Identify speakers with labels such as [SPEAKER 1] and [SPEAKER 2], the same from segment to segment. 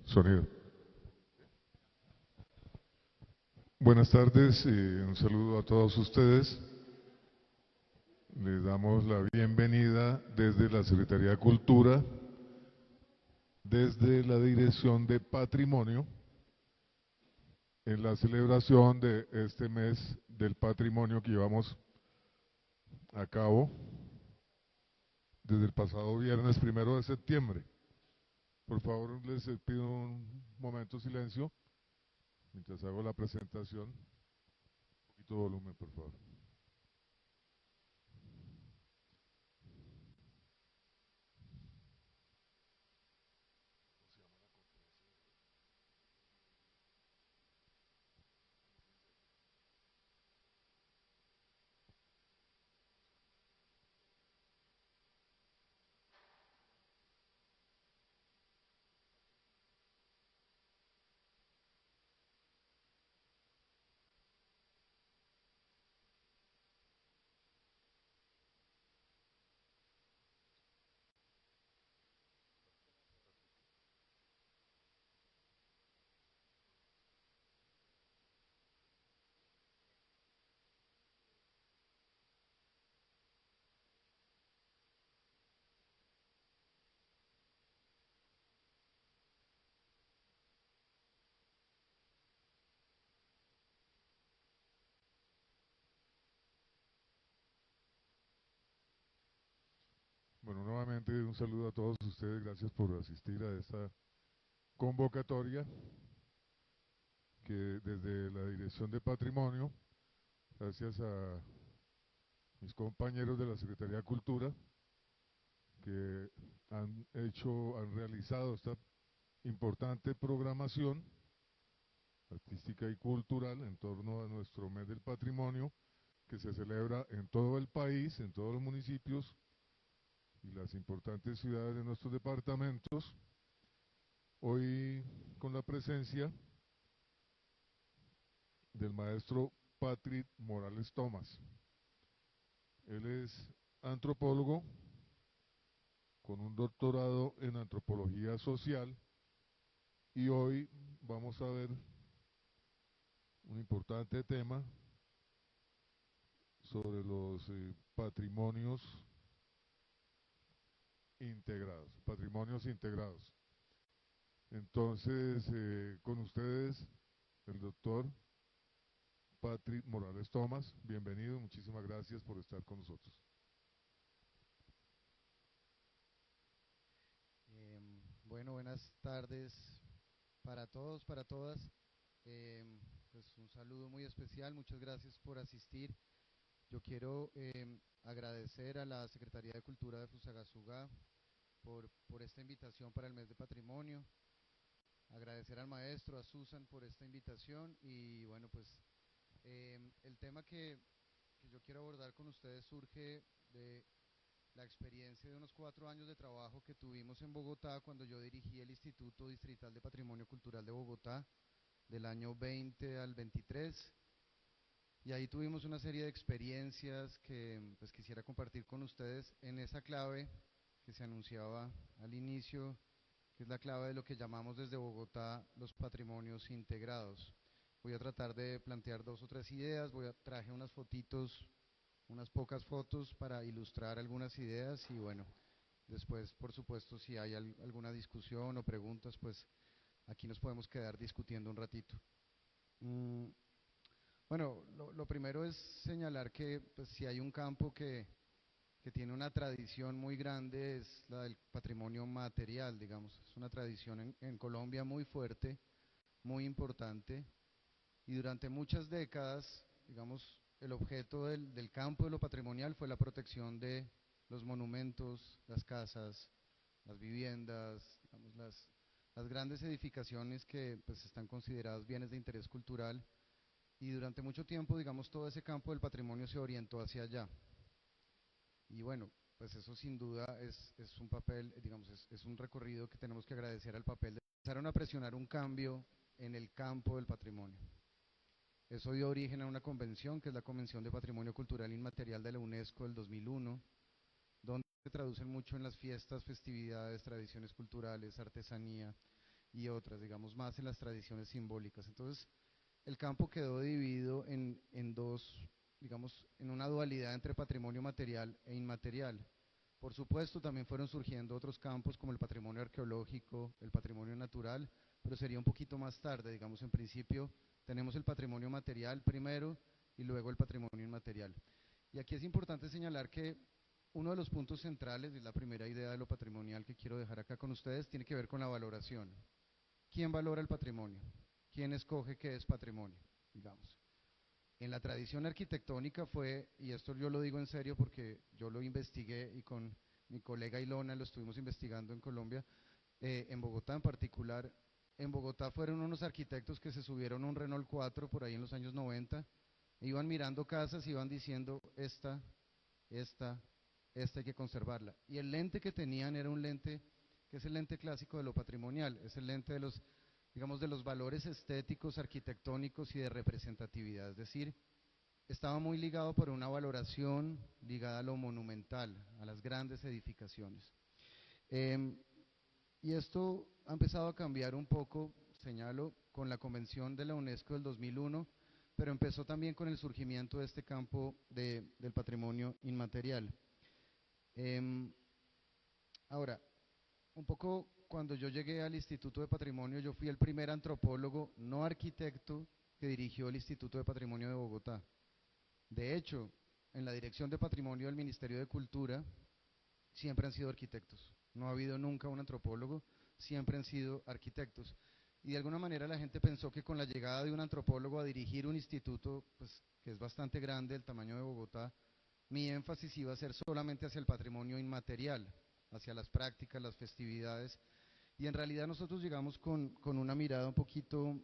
[SPEAKER 1] Sonido. Buenas tardes, un saludo a todos ustedes. Les damos la bienvenida desde la Secretaría de Cultura, desde la Dirección de Patrimonio, en la celebración de este mes del patrimonio que llevamos a cabo desde el pasado viernes 1 de septiembre. Por favor, les pido un momento de silencio mientras hago la presentación. Un poquito de volumen, por favor. Bueno, nuevamente un saludo a todos ustedes, gracias por asistir a esta convocatoria que desde la Dirección de Patrimonio, gracias a mis compañeros de la Secretaría de Cultura, que han realizado esta importante programación artística y cultural en torno a nuestro mes del patrimonio, que se celebra en todo el país, en todos los municipios y las importantes ciudades de nuestros departamentos. Hoy con la presencia del maestro Patrick Morales Tomás. Él es antropólogo con un doctorado en antropología social y hoy vamos a ver un importante tema sobre los patrimonios integrados. Entonces, con ustedes, el doctor Patrick Morales Tomás, bienvenido, muchísimas gracias por estar con nosotros.
[SPEAKER 2] Bueno, buenas tardes para todos, para todas. Pues un saludo muy especial, muchas gracias por asistir. Yo quiero agradecer a la Secretaría de Cultura de Fusagasugá por esta invitación para el mes de patrimonio, agradecer al maestro, a Susan por esta invitación y bueno, pues el tema que yo quiero abordar con ustedes surge de la experiencia de unos 4 años de trabajo que tuvimos en Bogotá cuando yo dirigí el Instituto Distrital de Patrimonio Cultural de Bogotá del año 20 al 23 y ahí tuvimos una serie de experiencias que pues quisiera compartir con ustedes en esa clave que se anunciaba al inicio, que es la clave de lo que llamamos desde Bogotá los patrimonios integrados. Voy a tratar de plantear 2 o 3 ideas, traje unas fotitos, unas pocas fotos para ilustrar algunas ideas y bueno, después por supuesto si hay alguna discusión o preguntas, pues aquí nos podemos quedar discutiendo un ratito. Mm, bueno, lo primero es señalar que pues, si hay un campo que tiene una tradición muy grande es la del patrimonio material, digamos, es una tradición en Colombia muy fuerte, muy importante y durante muchas décadas, digamos, el objeto del campo de lo patrimonial fue la protección de los monumentos, las casas, las viviendas, digamos, las grandes edificaciones que pues, están consideradas bienes de interés cultural y durante mucho tiempo, digamos, todo ese campo del patrimonio se orientó hacia allá. Y bueno, pues eso sin duda es un papel, digamos, es un recorrido que tenemos que agradecer al papel de empezaron a presionar un cambio en el campo del patrimonio. Eso dio origen a una convención, que es la Convención de Patrimonio Cultural Inmaterial de la UNESCO del 2001, donde se traducen mucho en las fiestas, festividades, tradiciones culturales, artesanía. y otras, digamos, más en las tradiciones simbólicas. Entonces, el campo quedó dividido en dos, digamos, en una dualidad entre patrimonio material e inmaterial. Por supuesto, también fueron surgiendo otros campos como el patrimonio arqueológico, el patrimonio natural, pero sería un poquito más tarde, digamos, en principio tenemos el patrimonio material primero y luego el patrimonio inmaterial. Y aquí es importante señalar que uno de los puntos centrales, y la primera idea de lo patrimonial que quiero dejar acá con ustedes, tiene que ver con la valoración. ¿Quién valora el patrimonio? ¿Quién escoge qué es patrimonio? Digamos. En la tradición arquitectónica fue, y esto yo lo digo en serio porque yo lo investigué y con mi colega Ilona lo estuvimos investigando en Colombia, en Bogotá en particular. En Bogotá fueron unos arquitectos que se subieron a un Renault 4 por ahí en los años 90, iban mirando casas y iban diciendo, esta, esta hay que conservarla. Y el lente que tenían era un lente que es el lente clásico de lo patrimonial, es el lente de los, digamos, de los valores estéticos, arquitectónicos y de representatividad, es decir, estaba muy ligado por una valoración ligada a lo monumental, a las grandes edificaciones. Eh, y esto ha empezado a cambiar un poco, señalo, con la Convención de la UNESCO del 2001, pero empezó también con el surgimiento de este campo del patrimonio inmaterial. Eh, Ahora, un poco cuando yo llegué al Instituto de Patrimonio, yo fui el primer antropólogo, no arquitecto, que dirigió el Instituto de Patrimonio de Bogotá. De hecho, en la Dirección de Patrimonio del Ministerio de Cultura siempre han sido arquitectos. No ha habido nunca un antropólogo, siempre han sido arquitectos. Y de alguna manera la gente pensó que con la llegada de un antropólogo a dirigir un instituto, pues, que es bastante grande, el tamaño de Bogotá, mi énfasis iba a ser solamente hacia el patrimonio inmaterial, hacia las prácticas, las festividades, y en realidad nosotros llegamos con una mirada un poquito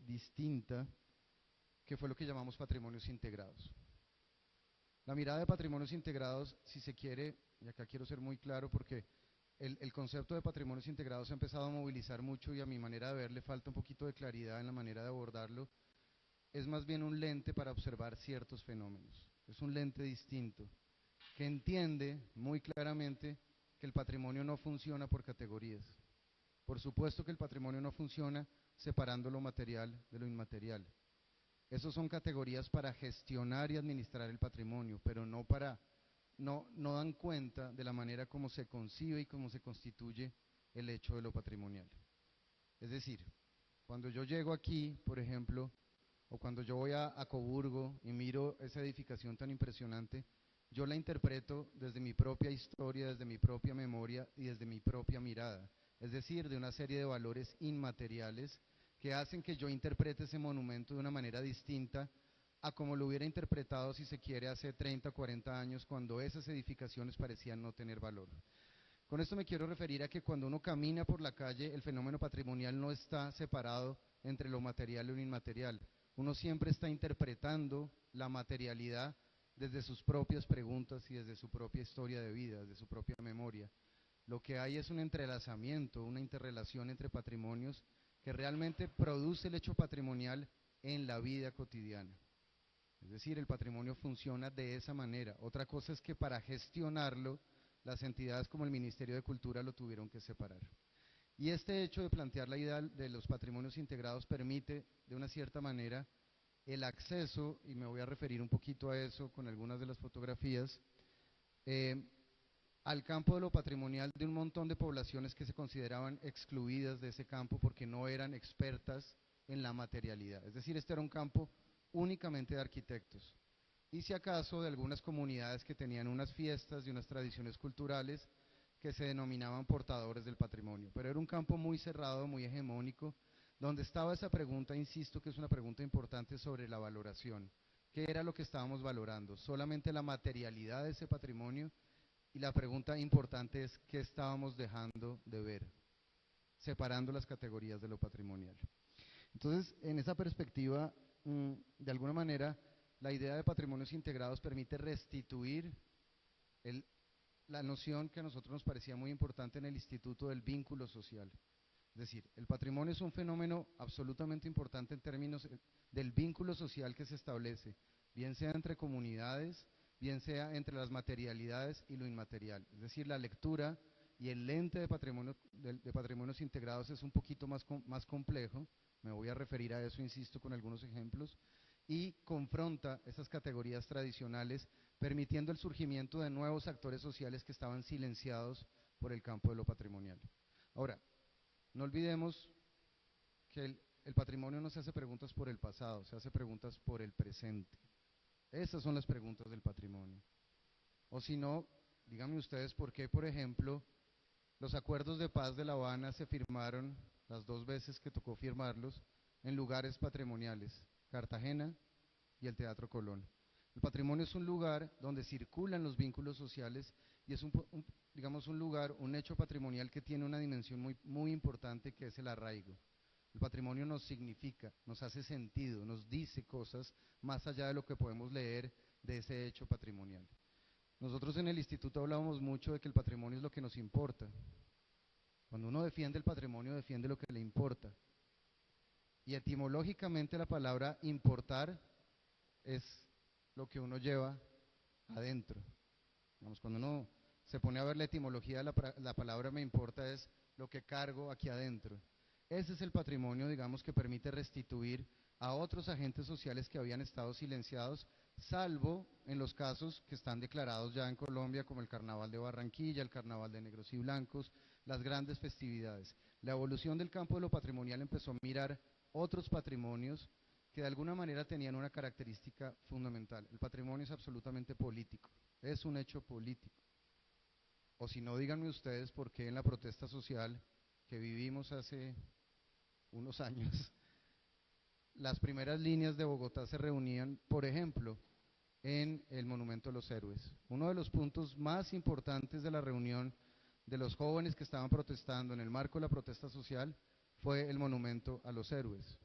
[SPEAKER 2] distinta, que fue lo que llamamos patrimonios integrados. La mirada de patrimonios integrados, si se quiere, y acá quiero ser muy claro porque el concepto de patrimonios integrados ha empezado a movilizar mucho y a mi manera de ver le falta un poquito de claridad en la manera de abordarlo, es más bien un lente para observar ciertos fenómenos. Es un lente distinto, que entiende muy claramente que el patrimonio no funciona por categorías. Por supuesto que el patrimonio no funciona separando lo material de lo inmaterial. Esas son categorías para gestionar y administrar el patrimonio, pero no dan cuenta de la manera como se concibe y cómo se constituye el hecho de lo patrimonial. Es decir, cuando yo llego aquí, por ejemplo, o cuando yo voy a Coburgo y miro esa edificación tan impresionante, yo la interpreto desde mi propia historia, desde mi propia memoria y desde mi propia mirada, es decir, de una serie de valores inmateriales que hacen que yo interprete ese monumento de una manera distinta a como lo hubiera interpretado, si se quiere, hace 30 o 40 años, cuando esas edificaciones parecían no tener valor. Con esto me quiero referir a que cuando uno camina por la calle, el fenómeno patrimonial no está separado entre lo material y lo inmaterial. Uno siempre está interpretando la materialidad desde sus propias preguntas y desde su propia historia de vida, desde su propia memoria. Lo que hay es un entrelazamiento, una interrelación entre patrimonios que realmente produce el hecho patrimonial en la vida cotidiana. Es decir, el patrimonio funciona de esa manera. Otra cosa es que para gestionarlo, las entidades como el Ministerio de Cultura lo tuvieron que separar. Y este hecho de plantear la idea de los patrimonios integrados permite, de una cierta manera, el acceso, y me voy a referir un poquito a eso con algunas de las fotografías, al campo de lo patrimonial de un montón de poblaciones que se consideraban excluidas de ese campo porque no eran expertas en la materialidad. Es decir, este era un campo únicamente de arquitectos. Y si acaso de algunas comunidades que tenían unas fiestas y unas tradiciones culturales que se denominaban portadores del patrimonio. Pero era un campo muy cerrado, muy hegemónico, donde estaba esa pregunta, insisto que es una pregunta importante sobre la valoración. ¿Qué era lo que estábamos valorando? ¿Solamente la materialidad de ese patrimonio? Y la pregunta importante es, ¿qué estábamos dejando de ver? Separando las categorías de lo patrimonial. Entonces, en esa perspectiva, de alguna manera, la idea de patrimonios integrados permite restituir la noción que a nosotros nos parecía muy importante en el instituto del vínculo social. Es decir, el patrimonio es un fenómeno absolutamente importante en términos del vínculo social que se establece, bien sea entre comunidades, bien sea entre las materialidades y lo inmaterial. Es decir, la lectura y el lente de de patrimonios integrados es un poquito más complejo, me voy a referir a eso, insisto, con algunos ejemplos, y confronta esas categorías tradicionales, permitiendo el surgimiento de nuevos actores sociales que estaban silenciados por el campo de lo patrimonial. Ahora, no olvidemos que el patrimonio no se hace preguntas por el pasado, se hace preguntas por el presente. Esas son las preguntas del patrimonio. O si no, díganme ustedes por qué, por ejemplo, los acuerdos de paz de La Habana se firmaron las 2 veces que tocó firmarlos en lugares patrimoniales, Cartagena y el Teatro Colón. El patrimonio es un lugar donde circulan los vínculos sociales y es digamos un lugar, un hecho patrimonial que tiene una dimensión muy importante, que es el arraigo. El patrimonio nos significa, nos hace sentido, nos dice cosas más allá de lo que podemos leer de ese hecho patrimonial. Nosotros en el instituto hablábamos mucho de que el patrimonio es lo que nos importa. Cuando uno defiende el patrimonio, defiende lo que le importa. Y etimológicamente la palabra importar es lo que uno lleva adentro. Digamos, cuando uno se pone a ver la etimología de la palabra me importa, es lo que cargo aquí adentro. Ese es el patrimonio, digamos, que permite restituir a otros agentes sociales que habían estado silenciados, salvo en los casos que están declarados ya en Colombia, como el Carnaval de Barranquilla, el Carnaval de Negros y Blancos, las grandes festividades. La evolución del campo de lo patrimonial empezó a mirar otros patrimonios que de alguna manera tenían una característica fundamental. El patrimonio es absolutamente político, es un hecho político. O si no, díganme ustedes por qué en la protesta social que vivimos hace unos años, las primeras líneas de Bogotá se reunían, por ejemplo, en el Monumento a los Héroes. Uno de los puntos más importantes de la reunión de los jóvenes que estaban protestando en el marco de la protesta social fue el Monumento a los Héroes.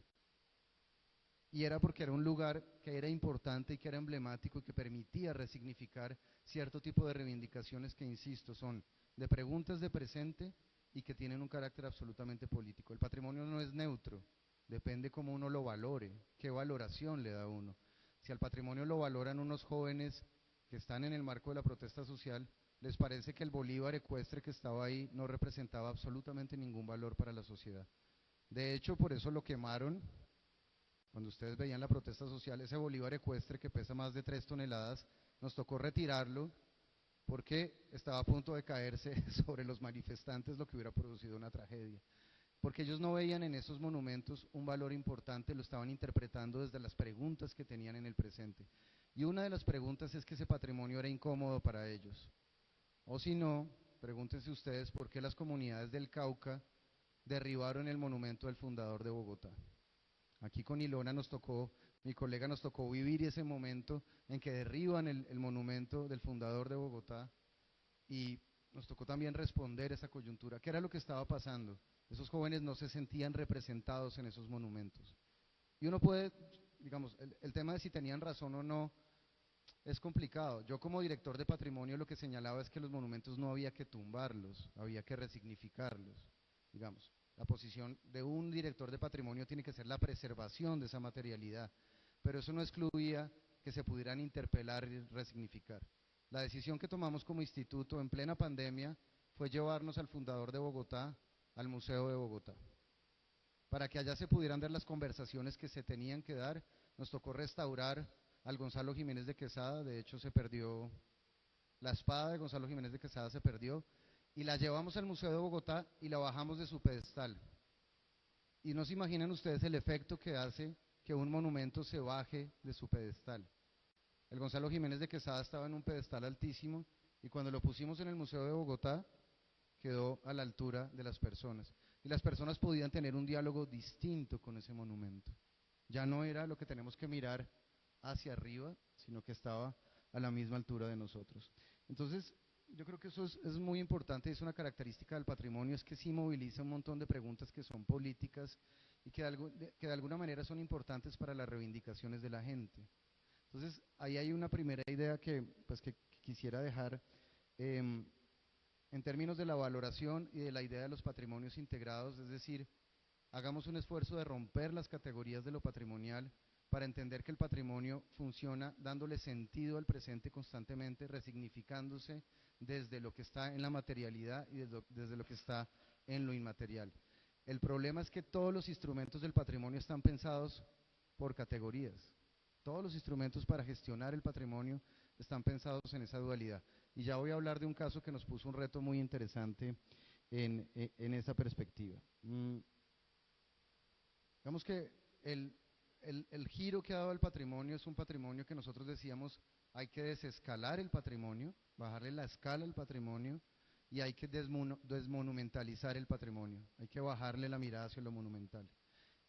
[SPEAKER 2] Y era porque era un lugar que era importante y que era emblemático y que permitía resignificar cierto tipo de reivindicaciones que, insisto, son de preguntas de presente y que tienen un carácter absolutamente político. El patrimonio no es neutro, depende cómo uno lo valore, qué valoración le da uno. Si al patrimonio lo valoran unos jóvenes que están en el marco de la protesta social, les parece que el Bolívar ecuestre que estaba ahí no representaba absolutamente ningún valor para la sociedad. De hecho, por eso lo quemaron. Cuando ustedes veían la protesta social, ese Bolívar ecuestre que pesa más de 3 toneladas, nos tocó retirarlo porque estaba a punto de caerse sobre los manifestantes, lo que hubiera producido una tragedia. Porque ellos no veían en esos monumentos un valor importante, lo estaban interpretando desde las preguntas que tenían en el presente. Y una de las preguntas es que ese patrimonio era incómodo para ellos. O si no, pregúntense ustedes por qué las comunidades del Cauca derribaron el monumento del fundador de Bogotá. Aquí con Ilona mi colega nos tocó vivir ese momento en que derriban el monumento del fundador de Bogotá y nos tocó también responder esa coyuntura. ¿Qué era lo que estaba pasando? Esos jóvenes no se sentían representados en esos monumentos. Y uno puede, digamos, el tema de si tenían razón o no es complicado. Yo como director de patrimonio lo que señalaba es que los monumentos no había que tumbarlos, había que resignificarlos, digamos. La posición de un director de patrimonio tiene que ser la preservación de esa materialidad, pero eso no excluía que se pudieran interpelar y resignificar. La decisión que tomamos como instituto en plena pandemia fue llevarnos al fundador de Bogotá al Museo de Bogotá. Para que allá se pudieran dar las conversaciones que se tenían que dar, nos tocó restaurar al Gonzalo Jiménez de Quesada. De hecho se perdió, la espada de Gonzalo Jiménez de Quesada se perdió, y la llevamos al Museo de Bogotá y la bajamos de su pedestal. Y no se imaginan ustedes el efecto que hace que un monumento se baje de su pedestal. El Gonzalo Jiménez de Quesada estaba en un pedestal altísimo y cuando lo pusimos en el Museo de Bogotá quedó a la altura de las personas. Y las personas podían tener un diálogo distinto con ese monumento. Ya no era lo que tenemos que mirar hacia arriba, sino que estaba a la misma altura de nosotros. Entonces, yo creo que eso es muy importante, es una característica del patrimonio, es que sí moviliza un montón de preguntas que son políticas y que de alguna manera son importantes para las reivindicaciones de la gente. Entonces, ahí hay una primera idea que quisiera dejar en términos de la valoración y de la idea de los patrimonios integrados, es decir, hagamos un esfuerzo de romper las categorías de lo patrimonial para entender que el patrimonio funciona dándole sentido al presente constantemente, resignificándose desde lo que está en la materialidad y desde lo que está en lo inmaterial. El problema es que todos los instrumentos del patrimonio están pensados por categorías. Todos los instrumentos para gestionar el patrimonio están pensados en esa dualidad. Y ya voy a hablar de un caso que nos puso un reto muy interesante en esa perspectiva. Digamos que el giro que ha dado el patrimonio es un patrimonio que nosotros decíamos hay que desescalar el patrimonio, bajarle la escala al patrimonio y hay que desmonumentalizar el patrimonio, hay que bajarle la mirada hacia lo monumental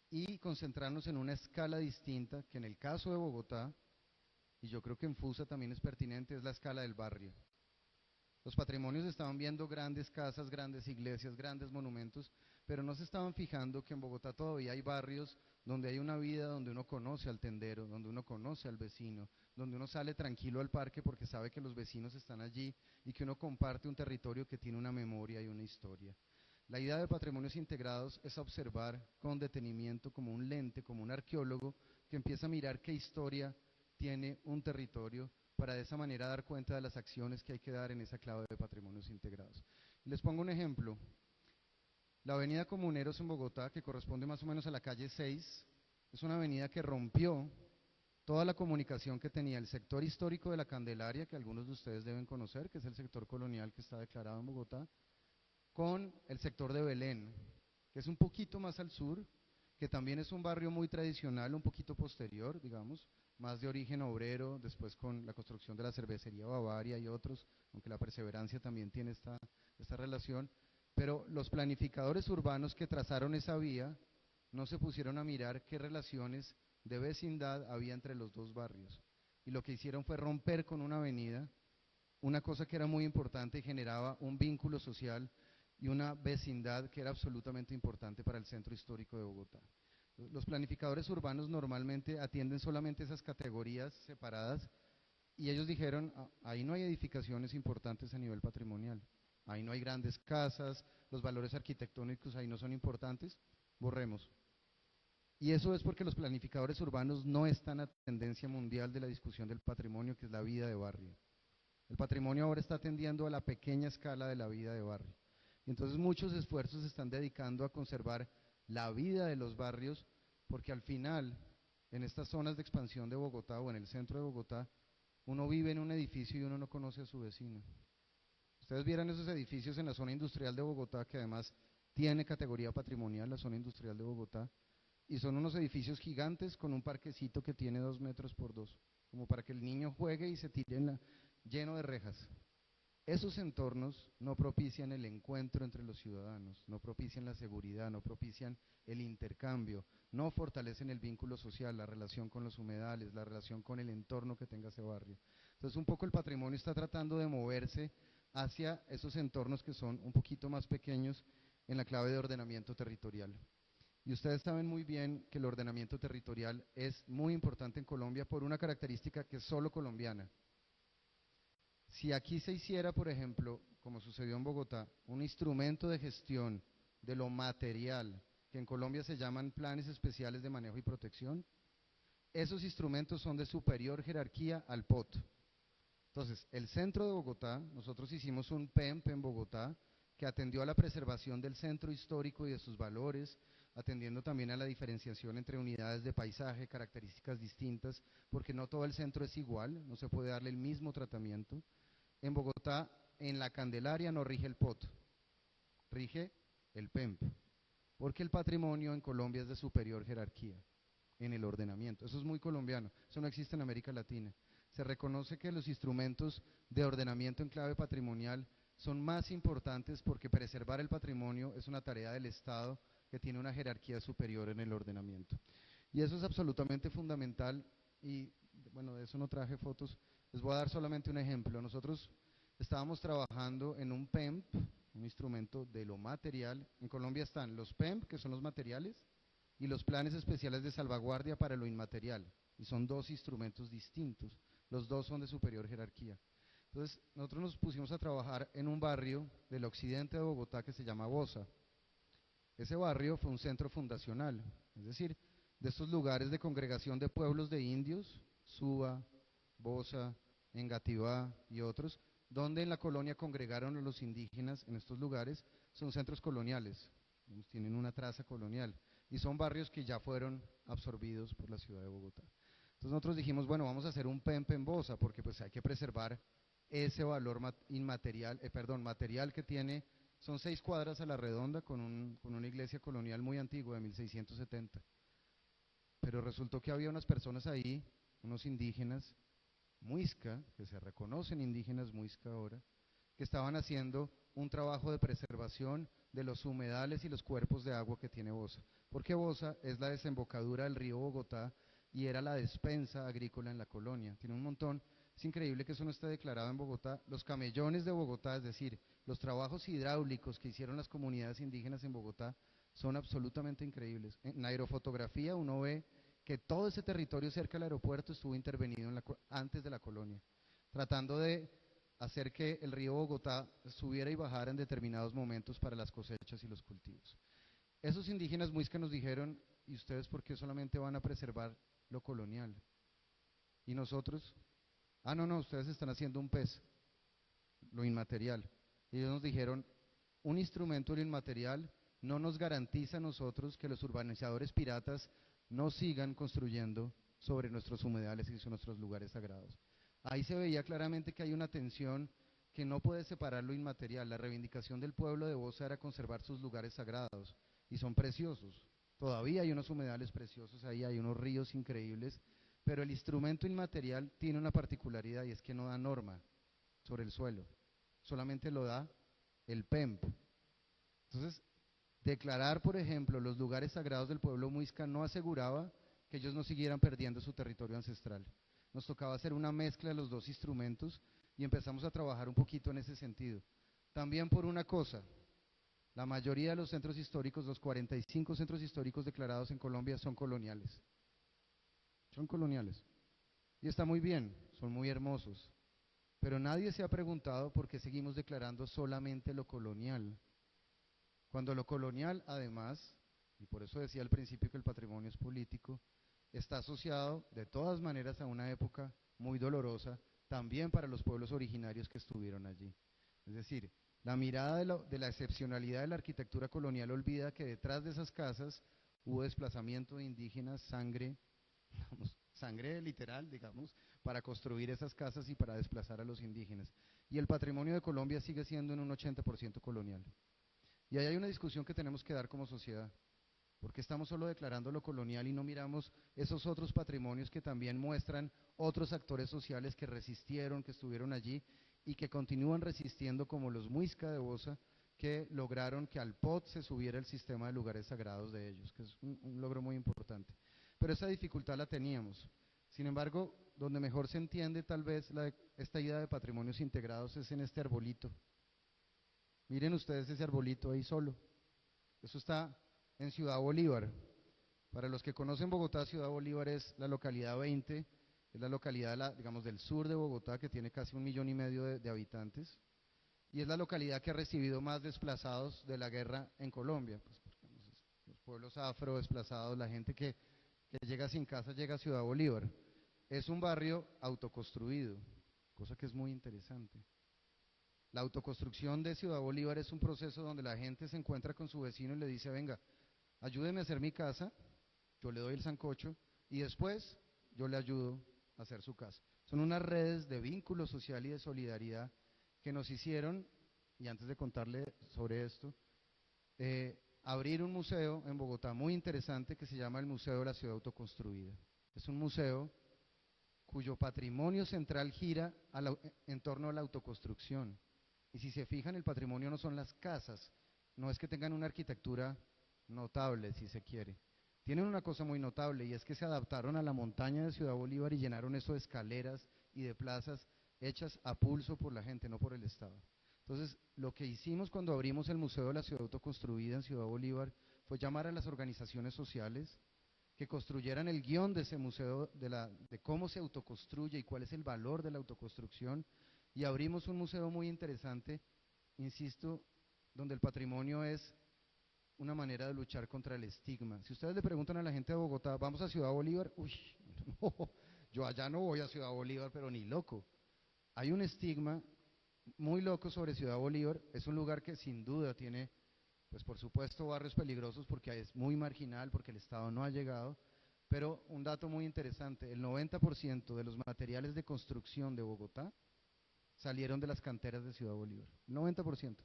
[SPEAKER 2] y concentrarnos en una escala distinta que en el caso de Bogotá, y yo creo que en Fusa también es pertinente, es la escala del barrio. Los patrimonios estaban viendo grandes casas, grandes iglesias, grandes monumentos, pero no se estaban fijando que en Bogotá todavía hay barrios donde hay una vida donde uno conoce al tendero, donde uno conoce al vecino, donde uno sale tranquilo al parque porque sabe que los vecinos están allí y que uno comparte un territorio que tiene una memoria y una historia. La idea de patrimonios integrados es observar con detenimiento como un lente, como un arqueólogo que empieza a mirar qué historia tiene un territorio para de esa manera dar cuenta de las acciones que hay que dar en esa clave de patrimonios integrados. Les pongo un ejemplo. La avenida Comuneros en Bogotá, que corresponde más o menos a la calle 6, es una avenida que rompió toda la comunicación que tenía el sector histórico de la Candelaria, que algunos de ustedes deben conocer, que es el sector colonial que está declarado en Bogotá, con el sector de Belén, que es un poquito más al sur, que también es un barrio muy tradicional, un poquito posterior, digamos, más de origen obrero, después con la construcción de la cervecería Bavaria y otros, aunque la Perseverancia también tiene esta relación, pero los planificadores urbanos que trazaron esa vía no se pusieron a mirar qué relaciones de vecindad había entre los dos barrios, y lo que hicieron fue romper con una avenida, una cosa que era muy importante y generaba un vínculo social y una vecindad que era absolutamente importante para el centro histórico de Bogotá. Los planificadores urbanos normalmente atienden solamente esas categorías separadas y ellos dijeron, ahí no hay edificaciones importantes a nivel patrimonial, ahí no hay grandes casas, los valores arquitectónicos ahí no son importantes, borremos. Y eso es porque los planificadores urbanos no están a tendencia mundial de la discusión del patrimonio, que es la vida de barrio. El patrimonio ahora está atendiendo a la pequeña escala de la vida de barrio. Y entonces muchos esfuerzos se están dedicando a conservar la vida de los barrios, porque al final, en estas zonas de expansión de Bogotá o en el centro de Bogotá, uno vive en un edificio y uno no conoce a su vecino. Ustedes vieran esos edificios en la zona industrial de Bogotá, que además tiene categoría patrimonial, la zona industrial de Bogotá, y son unos edificios gigantes con un parquecito que tiene 2 metros por 2, como para que el niño juegue y se tire lleno de rejas. Esos entornos no propician el encuentro entre los ciudadanos, no propician la seguridad, no propician el intercambio, no fortalecen el vínculo social, la relación con los humedales, la relación con el entorno que tenga ese barrio. Entonces un poco el patrimonio está tratando de moverse hacia esos entornos que son un poquito más pequeños en la clave de ordenamiento territorial. Y ustedes saben muy bien que el ordenamiento territorial es muy importante en Colombia por una característica que es solo colombiana. Si aquí se hiciera, por ejemplo, como sucedió en Bogotá, un instrumento de gestión de lo material, que en Colombia se llaman planes especiales de manejo y protección, esos instrumentos son de superior jerarquía al POT. Entonces, el centro de Bogotá, nosotros hicimos un PEMP en Bogotá que atendió a la preservación del centro histórico y de sus valores, atendiendo también a la diferenciación entre unidades de paisaje, características distintas, porque no todo el centro es igual, no se puede darle el mismo tratamiento. En Bogotá, en la Candelaria no rige el POT, rige el PEMP, porque el patrimonio en Colombia es de superior jerarquía en el ordenamiento. Eso es muy colombiano, eso no existe en América Latina. Se reconoce que los instrumentos de ordenamiento en clave patrimonial son más importantes porque preservar el patrimonio es una tarea del Estado que tiene una jerarquía superior en el ordenamiento. Y eso es absolutamente fundamental y, bueno, de eso no traje fotos. Les voy a dar solamente un ejemplo. Nosotros estábamos trabajando en un PEMP, un instrumento de lo material. En Colombia están los PEMP, que son los materiales, y los planes especiales de salvaguardia para lo inmaterial. Y son dos instrumentos distintos. Los dos son de superior jerarquía. Entonces, nosotros nos pusimos a trabajar en un barrio del occidente de Bogotá que se llama Bosa. Ese barrio fue un centro fundacional, es decir, de estos lugares de congregación de pueblos de indios, Suba, Bosa, Engativá y otros, donde en la colonia congregaron a los indígenas en estos lugares son centros coloniales, tienen una traza colonial y son barrios que ya fueron absorbidos por la ciudad de Bogotá. Entonces nosotros dijimos, bueno, vamos a hacer un PEMP en Bosa porque pues hay que preservar ese valor inmaterial, material que tiene. Son 6 cuadras a la redonda con una iglesia colonial muy antigua de 1670. Pero resultó que había unas personas ahí, unos indígenas, muisca, que se reconocen indígenas muisca ahora, que estaban haciendo un trabajo de preservación de los humedales y los cuerpos de agua que tiene Bosa. Porque Bosa es la desembocadura del río Bogotá y era la despensa agrícola en la colonia. Tiene un montón. Es increíble que eso no esté declarado en Bogotá. Los camellones de Bogotá, es decir, los trabajos hidráulicos que hicieron las comunidades indígenas en Bogotá son absolutamente increíbles. En la aerofotografía uno ve que todo ese territorio cerca del aeropuerto estuvo intervenido antes de la colonia, tratando de hacer que el río Bogotá subiera y bajara en determinados momentos para las cosechas y los cultivos. Esos indígenas muiscas nos dijeron, ¿y ustedes por qué solamente van a preservar lo colonial? ¿Y nosotros? Ah, no, ustedes están haciendo un pez, lo inmaterial. Y ellos nos dijeron, un instrumento de lo inmaterial no nos garantiza a nosotros que los urbanizadores piratas no sigan construyendo sobre nuestros humedales y sobre nuestros lugares sagrados. Ahí se veía claramente que hay una tensión que no puede separar lo inmaterial. La reivindicación del pueblo de Bosa era conservar sus lugares sagrados, y son preciosos. Todavía hay unos humedales preciosos ahí, hay unos ríos increíbles, pero el instrumento inmaterial tiene una particularidad y es que no da norma sobre el suelo, solamente lo da el PEMP. Entonces, declarar, por ejemplo, los lugares sagrados del pueblo muisca no aseguraba que ellos no siguieran perdiendo su territorio ancestral. Nos tocaba hacer una mezcla de los dos instrumentos y empezamos a trabajar un poquito en ese sentido. También por una cosa, la mayoría de los centros históricos, los 45 centros históricos declarados en Colombia son coloniales. Son coloniales. Y está muy bien, son muy hermosos. Pero nadie se ha preguntado por qué seguimos declarando solamente lo colonial. Cuando lo colonial, además, y por eso decía al principio que el patrimonio es político, está asociado de todas maneras a una época muy dolorosa, también para los pueblos originarios que estuvieron allí. Es decir, la mirada de la excepcionalidad de la arquitectura colonial olvida que detrás de esas casas hubo desplazamiento de indígenas, sangre, digamos, sangre literal, digamos, para construir esas casas y para desplazar a los indígenas. Y el patrimonio de Colombia sigue siendo en un 80% colonial. Y ahí hay una discusión que tenemos que dar como sociedad. ¿Por qué estamos solo declarando lo colonial y no miramos esos otros patrimonios que también muestran otros actores sociales que resistieron, que estuvieron allí y que continúan resistiendo, como los muisca de Bosa, que lograron que al POT se subiera el sistema de lugares sagrados de ellos, que es un logro muy importante? Pero esa dificultad la teníamos. Sin embargo, donde mejor se entiende tal vez esta idea de patrimonios integrados es en este arbolito. Miren ustedes ese arbolito ahí solo. Eso está en Ciudad Bolívar. Para los que conocen Bogotá, Ciudad Bolívar es la localidad 20, es la localidad, digamos, del sur de Bogotá, que tiene casi 1,5 millones de habitantes, y es la localidad que ha recibido más desplazados de la guerra en Colombia. Pues, los pueblos afro desplazados, la gente que llega sin casa, llega a Ciudad Bolívar. Es un barrio autoconstruido, cosa que es muy interesante. La autoconstrucción de Ciudad Bolívar es un proceso donde la gente se encuentra con su vecino y le dice, venga, ayúdeme a hacer mi casa, yo le doy el sancocho y después yo le ayudo a hacer su casa. Son unas redes de vínculo social y de solidaridad que nos hicieron, y antes de contarle sobre esto, abrir un museo en Bogotá muy interesante que se llama el Museo de la Ciudad Autoconstruida. Es un museo cuyo patrimonio central gira en torno a la autoconstrucción. Y si se fijan, el patrimonio no son las casas, no es que tengan una arquitectura notable, si se quiere. Tienen una cosa muy notable y es que se adaptaron a la montaña de Ciudad Bolívar y llenaron eso de escaleras y de plazas hechas a pulso por la gente, no por el Estado. Entonces, lo que hicimos cuando abrimos el Museo de la Ciudad Autoconstruida en Ciudad Bolívar fue llamar a las organizaciones sociales que construyeran el guión de ese museo, de cómo se autoconstruye y cuál es el valor de la autoconstrucción, y abrimos un museo muy interesante, insisto, donde el patrimonio es una manera de luchar contra el estigma. Si ustedes le preguntan a la gente de Bogotá, ¿vamos a Ciudad Bolívar? Uy, no, yo allá no voy a Ciudad Bolívar, pero ni loco. Hay un estigma muy loco sobre Ciudad Bolívar, es un lugar que sin duda tiene pues por supuesto barrios peligrosos porque es muy marginal, porque el Estado no ha llegado, pero un dato muy interesante, el 90% de los materiales de construcción de Bogotá salieron de las canteras de Ciudad Bolívar, 90%,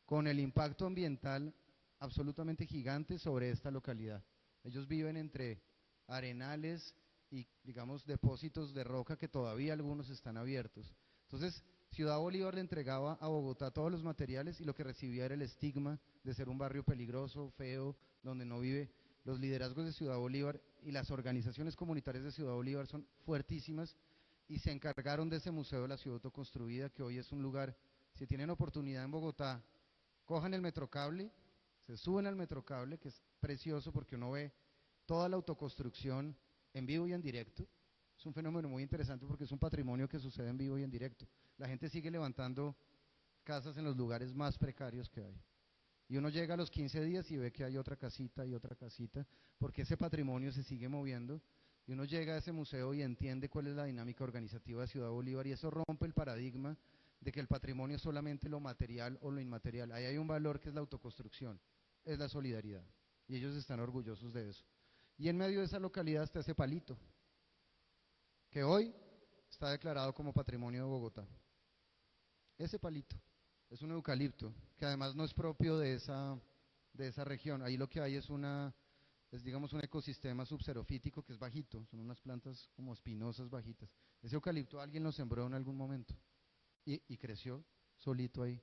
[SPEAKER 2] con el impacto ambiental absolutamente gigante sobre esta localidad. Ellos viven entre arenales y, digamos, depósitos de roca que todavía algunos están abiertos. Entonces, Ciudad Bolívar le entregaba a Bogotá todos los materiales y lo que recibía era el estigma de ser un barrio peligroso, feo, donde no vive. Los liderazgos de Ciudad Bolívar y las organizaciones comunitarias de Ciudad Bolívar son fuertísimas y se encargaron de ese Museo de la Ciudad Autoconstruida, que hoy es un lugar, si tienen oportunidad en Bogotá, cojan el Metrocable, se suben al Metrocable, que es precioso porque uno ve toda la autoconstrucción en vivo y en directo. Es un fenómeno muy interesante porque es un patrimonio que sucede en vivo y en directo. La gente sigue levantando casas en los lugares más precarios que hay. Y uno llega a los 15 días y ve que hay otra casita y otra casita, porque ese patrimonio se sigue moviendo. Y uno llega a ese museo y entiende cuál es la dinámica organizativa de Ciudad Bolívar y eso rompe el paradigma de que el patrimonio es solamente lo material o lo inmaterial. Ahí hay un valor que es la autoconstrucción, es la solidaridad. Y ellos están orgullosos de eso. Y en medio de esa localidad está ese palito, que hoy está declarado como patrimonio de Bogotá. Ese palito es un eucalipto, que además no es propio de esa región. Ahí lo que hay es digamos un ecosistema subxerofítico que es bajito, son unas plantas como espinosas bajitas. Ese eucalipto alguien lo sembró en algún momento y creció solito ahí.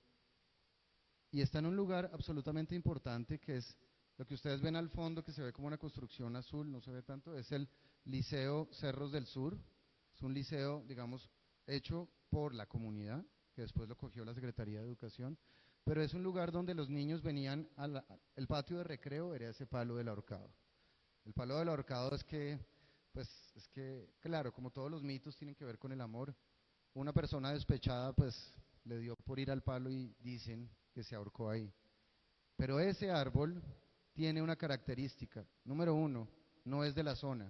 [SPEAKER 2] Y está en un lugar absolutamente importante que es lo que ustedes ven al fondo, que se ve como una construcción azul, no se ve tanto, es el Liceo Cerros del Sur. Es un liceo, digamos, hecho por la comunidad, que después lo cogió la Secretaría de Educación, pero es un lugar donde los niños venían, el patio de recreo era ese palo del ahorcado. El palo del ahorcado pues, es que, claro, como todos los mitos tienen que ver con el amor, una persona despechada, pues, le dio por ir al palo y dicen que se ahorcó ahí. Pero ese árbol tiene una característica. Número uno, no es de la zona,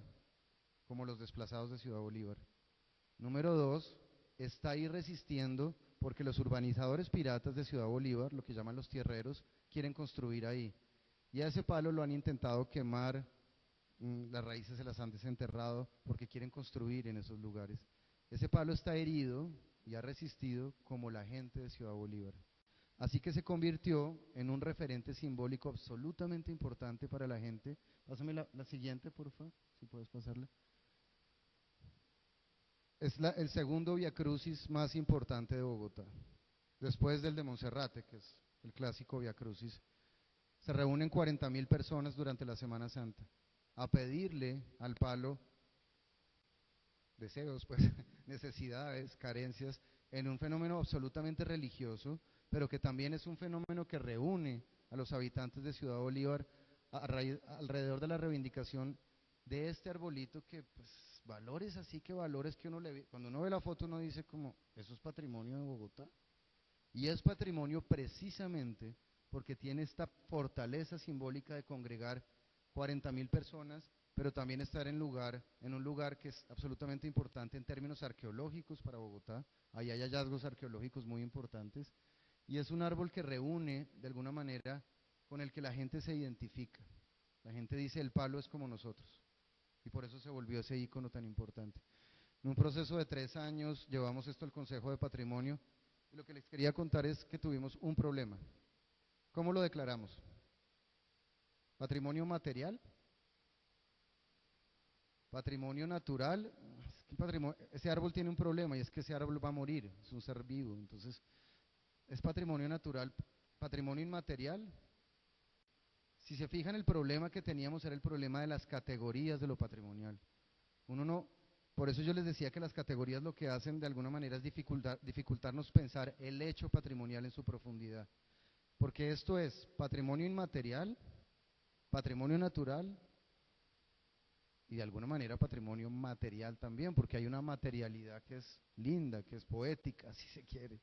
[SPEAKER 2] como los desplazados de Ciudad Bolívar. Número dos, está ahí resistiendo porque los urbanizadores piratas de Ciudad Bolívar, lo que llaman los tierreros, quieren construir ahí. Y a ese palo lo han intentado quemar, las raíces se las han desenterrado porque quieren construir en esos lugares. Ese palo está herido y ha resistido como la gente de Ciudad Bolívar. Así que se convirtió en un referente simbólico absolutamente importante para la gente. Pásame la siguiente, por favor, si puedes pasarla. Es el segundo Via Crucis más importante de Bogotá, después del de Monserrate, que es el clásico Via Crucis. Se reúnen 40.000 personas durante la Semana Santa a pedirle al palo deseos, pues, necesidades, carencias, en un fenómeno absolutamente religioso, pero que también es un fenómeno que reúne a los habitantes de Ciudad Bolívar alrededor de la reivindicación de este arbolito que, pues, valores así que valores que cuando uno ve la foto uno dice como, eso es patrimonio de Bogotá. Y es patrimonio precisamente porque tiene esta fortaleza simbólica de congregar 40.000 personas, pero también estar en un lugar que es absolutamente importante en términos arqueológicos para Bogotá. Ahí hay hallazgos arqueológicos muy importantes. Y es un árbol que reúne, de alguna manera, con el que la gente se identifica. La gente dice, el palo es como nosotros. Y por eso se volvió ese ícono tan importante. En un proceso de 3 años llevamos esto al Consejo de Patrimonio. Y lo que les quería contar es que tuvimos un problema. ¿Cómo lo declaramos? Patrimonio material, patrimonio natural. Es que ese árbol tiene un problema y es que ese árbol va a morir, es un ser vivo. Entonces, es patrimonio natural, patrimonio inmaterial. Si se fijan, el problema que teníamos era el problema de las categorías de lo patrimonial. Uno no, por eso yo les decía que las categorías lo que hacen de alguna manera es dificultarnos pensar el hecho patrimonial en su profundidad. Porque esto es patrimonio inmaterial, patrimonio natural y de alguna manera patrimonio material también, porque hay una materialidad que es linda, que es poética, si se quiere.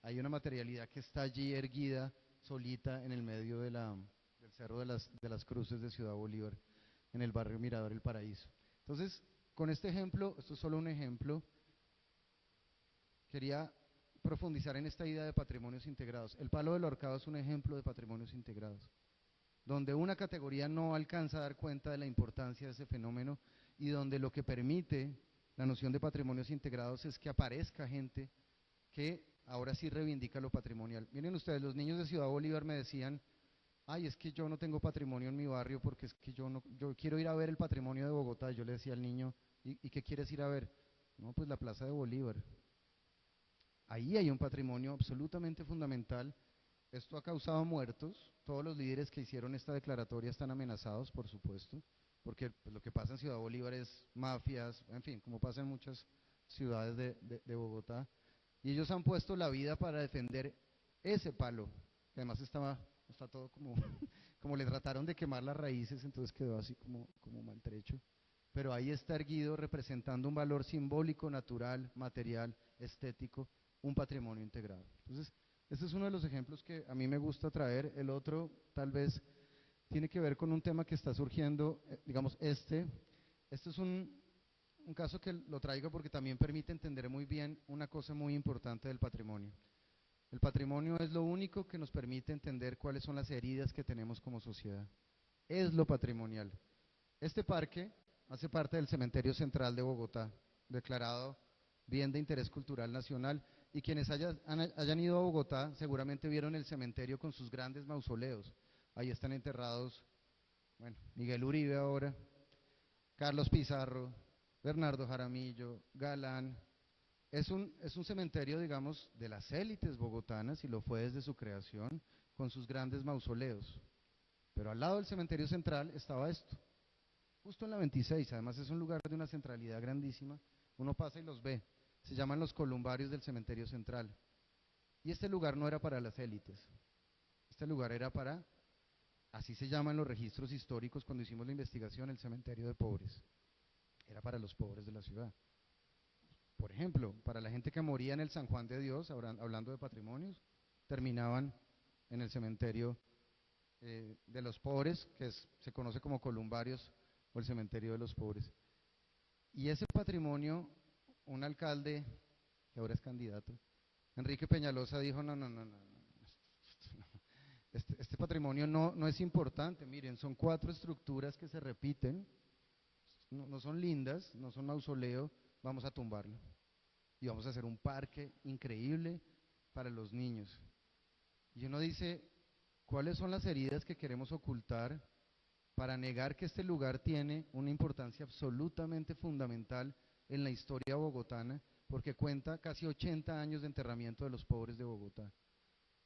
[SPEAKER 2] Hay una materialidad que está allí erguida, solita, en el medio del Cerro de las Cruces de Ciudad Bolívar, en el barrio Mirador El Paraíso. Entonces, con este ejemplo, esto es solo un ejemplo, quería profundizar en esta idea de patrimonios integrados. El Palo del Ahorcado es un ejemplo de patrimonios integrados, donde una categoría no alcanza a dar cuenta de la importancia de ese fenómeno y donde lo que permite la noción de patrimonios integrados es que aparezca gente que ahora sí reivindica lo patrimonial. Miren ustedes, los niños de Ciudad Bolívar me decían, ay, es que yo no tengo patrimonio en mi barrio porque es que yo quiero ir a ver el patrimonio de Bogotá. Yo le decía al niño, ¿y qué quieres ir a ver? No, pues la Plaza de Bolívar. Ahí hay un patrimonio absolutamente fundamental. Esto ha causado muertos. Todos los líderes que hicieron esta declaratoria están amenazados, por supuesto, porque pues, lo que pasa en Ciudad Bolívar es mafias, en fin, como pasa en muchas ciudades de Bogotá. Y ellos han puesto la vida para defender ese palo, que además está todo como, como le trataron de quemar las raíces, entonces quedó así como maltrecho. Pero ahí está erguido representando un valor simbólico, natural, material, estético, un patrimonio integrado. Entonces, este es uno de los ejemplos que a mí me gusta traer. El otro, tal vez, tiene que ver con un tema que está surgiendo, digamos, este es un caso que lo traigo porque también permite entender muy bien una cosa muy importante del patrimonio. El patrimonio es lo único que nos permite entender cuáles son las heridas que tenemos como sociedad. Es lo patrimonial. Este parque hace parte del Cementerio Central de Bogotá, declarado Bien de Interés Cultural Nacional, y quienes hayan ido a Bogotá seguramente vieron el cementerio con sus grandes mausoleos. Ahí están enterrados, bueno, Miguel Uribe ahora, Carlos Pizarro, Bernardo Jaramillo, Galán. Es un cementerio, digamos, de las élites bogotanas y lo fue desde su creación, con sus grandes mausoleos. Pero al lado del cementerio central estaba esto, justo en la 26, además es un lugar de una centralidad grandísima, uno pasa y los ve, se llaman los columbarios del cementerio central. Y este lugar no era para las élites, este lugar era para, así se llaman los registros históricos cuando hicimos la investigación, el cementerio de pobres, era para los pobres de la ciudad. Por ejemplo, para la gente que moría en el San Juan de Dios, hablando de patrimonios, terminaban en el cementerio de los pobres, se conoce como columbarios o el cementerio de los pobres. Y ese patrimonio, un alcalde, que ahora es candidato, Enrique Peñalosa dijo, no, este patrimonio no es importante, miren, son 4 estructuras que se repiten, no son lindas, no son mausoleo, vamos a tumbarlo. Y vamos a hacer un parque increíble para los niños. Y uno dice, ¿cuáles son las heridas que queremos ocultar para negar que este lugar tiene una importancia absolutamente fundamental en la historia bogotana? Porque cuenta casi 80 años de enterramiento de los pobres de Bogotá.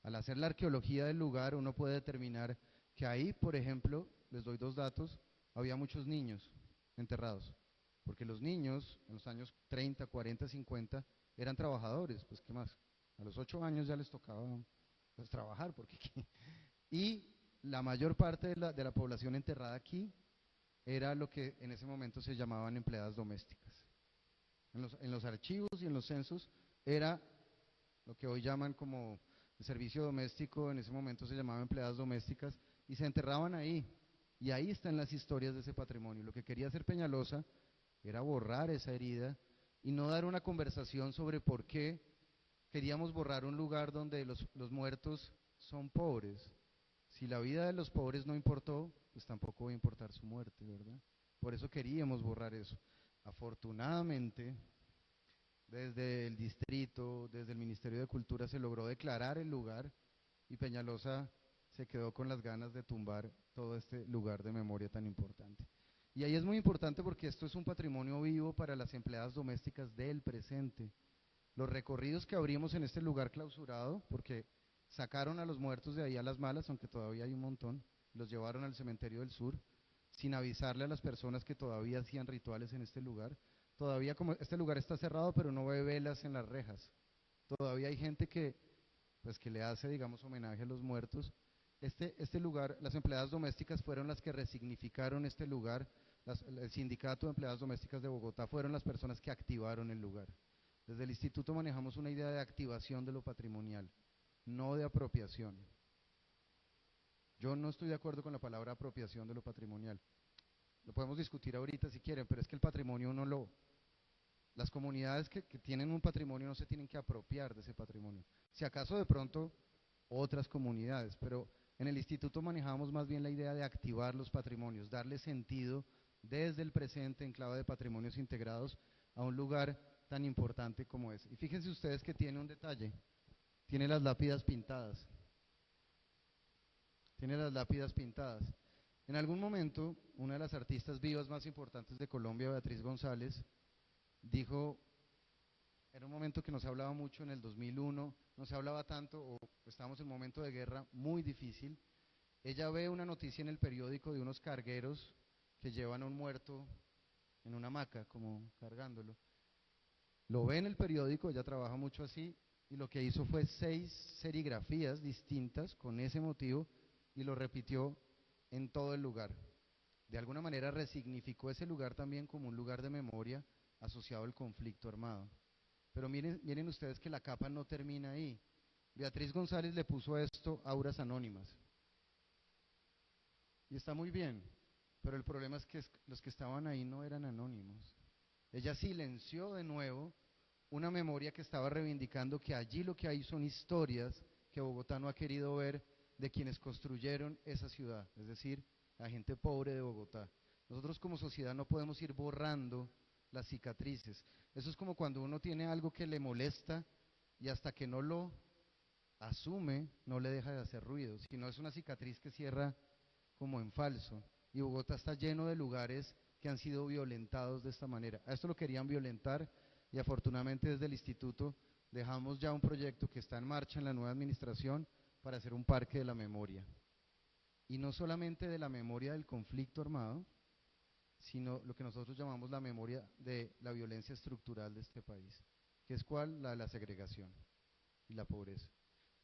[SPEAKER 2] Al hacer la arqueología del lugar, uno puede determinar que ahí, por ejemplo, les doy 2 datos, había muchos niños enterrados. Porque los niños, en los años 30, 40, 50, eran trabajadores, pues qué más. A los 8 años ya les tocaba pues, trabajar, porque y la mayor parte de la población enterrada aquí era lo que en ese momento se llamaban empleadas domésticas. En los archivos y en los censos era lo que hoy llaman como el servicio doméstico, en ese momento se llamaban empleadas domésticas, y se enterraban ahí. Y ahí están las historias de ese patrimonio. Lo que quería hacer Peñalosa era borrar esa herida y no dar una conversación sobre por qué queríamos borrar un lugar donde los muertos son pobres. Si la vida de los pobres no importó, pues tampoco va a importar su muerte, ¿verdad? Por eso queríamos borrar eso. Afortunadamente, desde el distrito, desde el Ministerio de Cultura se logró declarar el lugar y Peñalosa se quedó con las ganas de tumbar todo este lugar de memoria tan importante. Y ahí es muy importante porque esto es un patrimonio vivo para las empleadas domésticas del presente. Los recorridos que abrimos en este lugar clausurado, porque sacaron a los muertos de ahí a las malas, aunque todavía hay un montón, los llevaron al cementerio del sur, sin avisarle a las personas que todavía hacían rituales en este lugar. Todavía como este lugar está cerrado, pero no ve velas en las rejas. Todavía hay gente pues, que le hace, digamos, homenaje a los muertos. Este lugar, las empleadas domésticas fueron las que resignificaron este lugar, el Sindicato de Empleadas Domésticas de Bogotá fueron las personas que activaron el lugar. Desde el instituto manejamos una idea de activación de lo patrimonial, no de apropiación. Yo no estoy de acuerdo con la palabra apropiación de lo patrimonial. Lo podemos discutir ahorita si quieren, pero es que el patrimonio uno las comunidades que tienen un patrimonio no se tienen que apropiar de ese patrimonio. Si acaso de pronto otras comunidades, pero en el instituto manejamos más bien la idea de activar los patrimonios, darle sentido desde el presente en clave de patrimonios integrados a un lugar tan importante como ese. Y fíjense ustedes que tiene un detalle, tiene las lápidas pintadas. Tiene las lápidas pintadas. En algún momento, una de las artistas vivas más importantes de Colombia, Beatriz González, dijo, era un momento que no se hablaba mucho en el 2001, no se hablaba tanto, o estábamos en un momento de guerra muy difícil. Ella ve una noticia en el periódico de unos cargueros que llevan a un muerto en una hamaca, como cargándolo. Lo ve en el periódico, ella trabaja mucho así, y lo que hizo fue 6 serigrafías distintas con ese motivo y lo repitió en todo el lugar. De alguna manera resignificó ese lugar también como un lugar de memoria asociado al conflicto armado. Pero miren ustedes que la capa no termina ahí. Beatriz González le puso a esto auras anónimas. Y está muy bien, pero el problema es que los que estaban ahí no eran anónimos. Ella silenció de nuevo una memoria que estaba reivindicando que allí lo que hay son historias que Bogotá no ha querido ver de quienes construyeron esa ciudad, es decir, la gente pobre de Bogotá. Nosotros como sociedad no podemos ir borrando las cicatrices. Eso es como cuando uno tiene algo que le molesta y hasta que no lo asume, no le deja de hacer ruido, sino es una cicatriz que cierra como en falso. Y Bogotá está lleno de lugares que han sido violentados de esta manera. A esto lo querían violentar y afortunadamente desde el instituto dejamos ya un proyecto que está en marcha en la nueva administración para hacer un parque de la memoria. Y no solamente de la memoria del conflicto armado, sino lo que nosotros llamamos la memoria de la violencia estructural de este país, que es cuál, la de la segregación y la pobreza.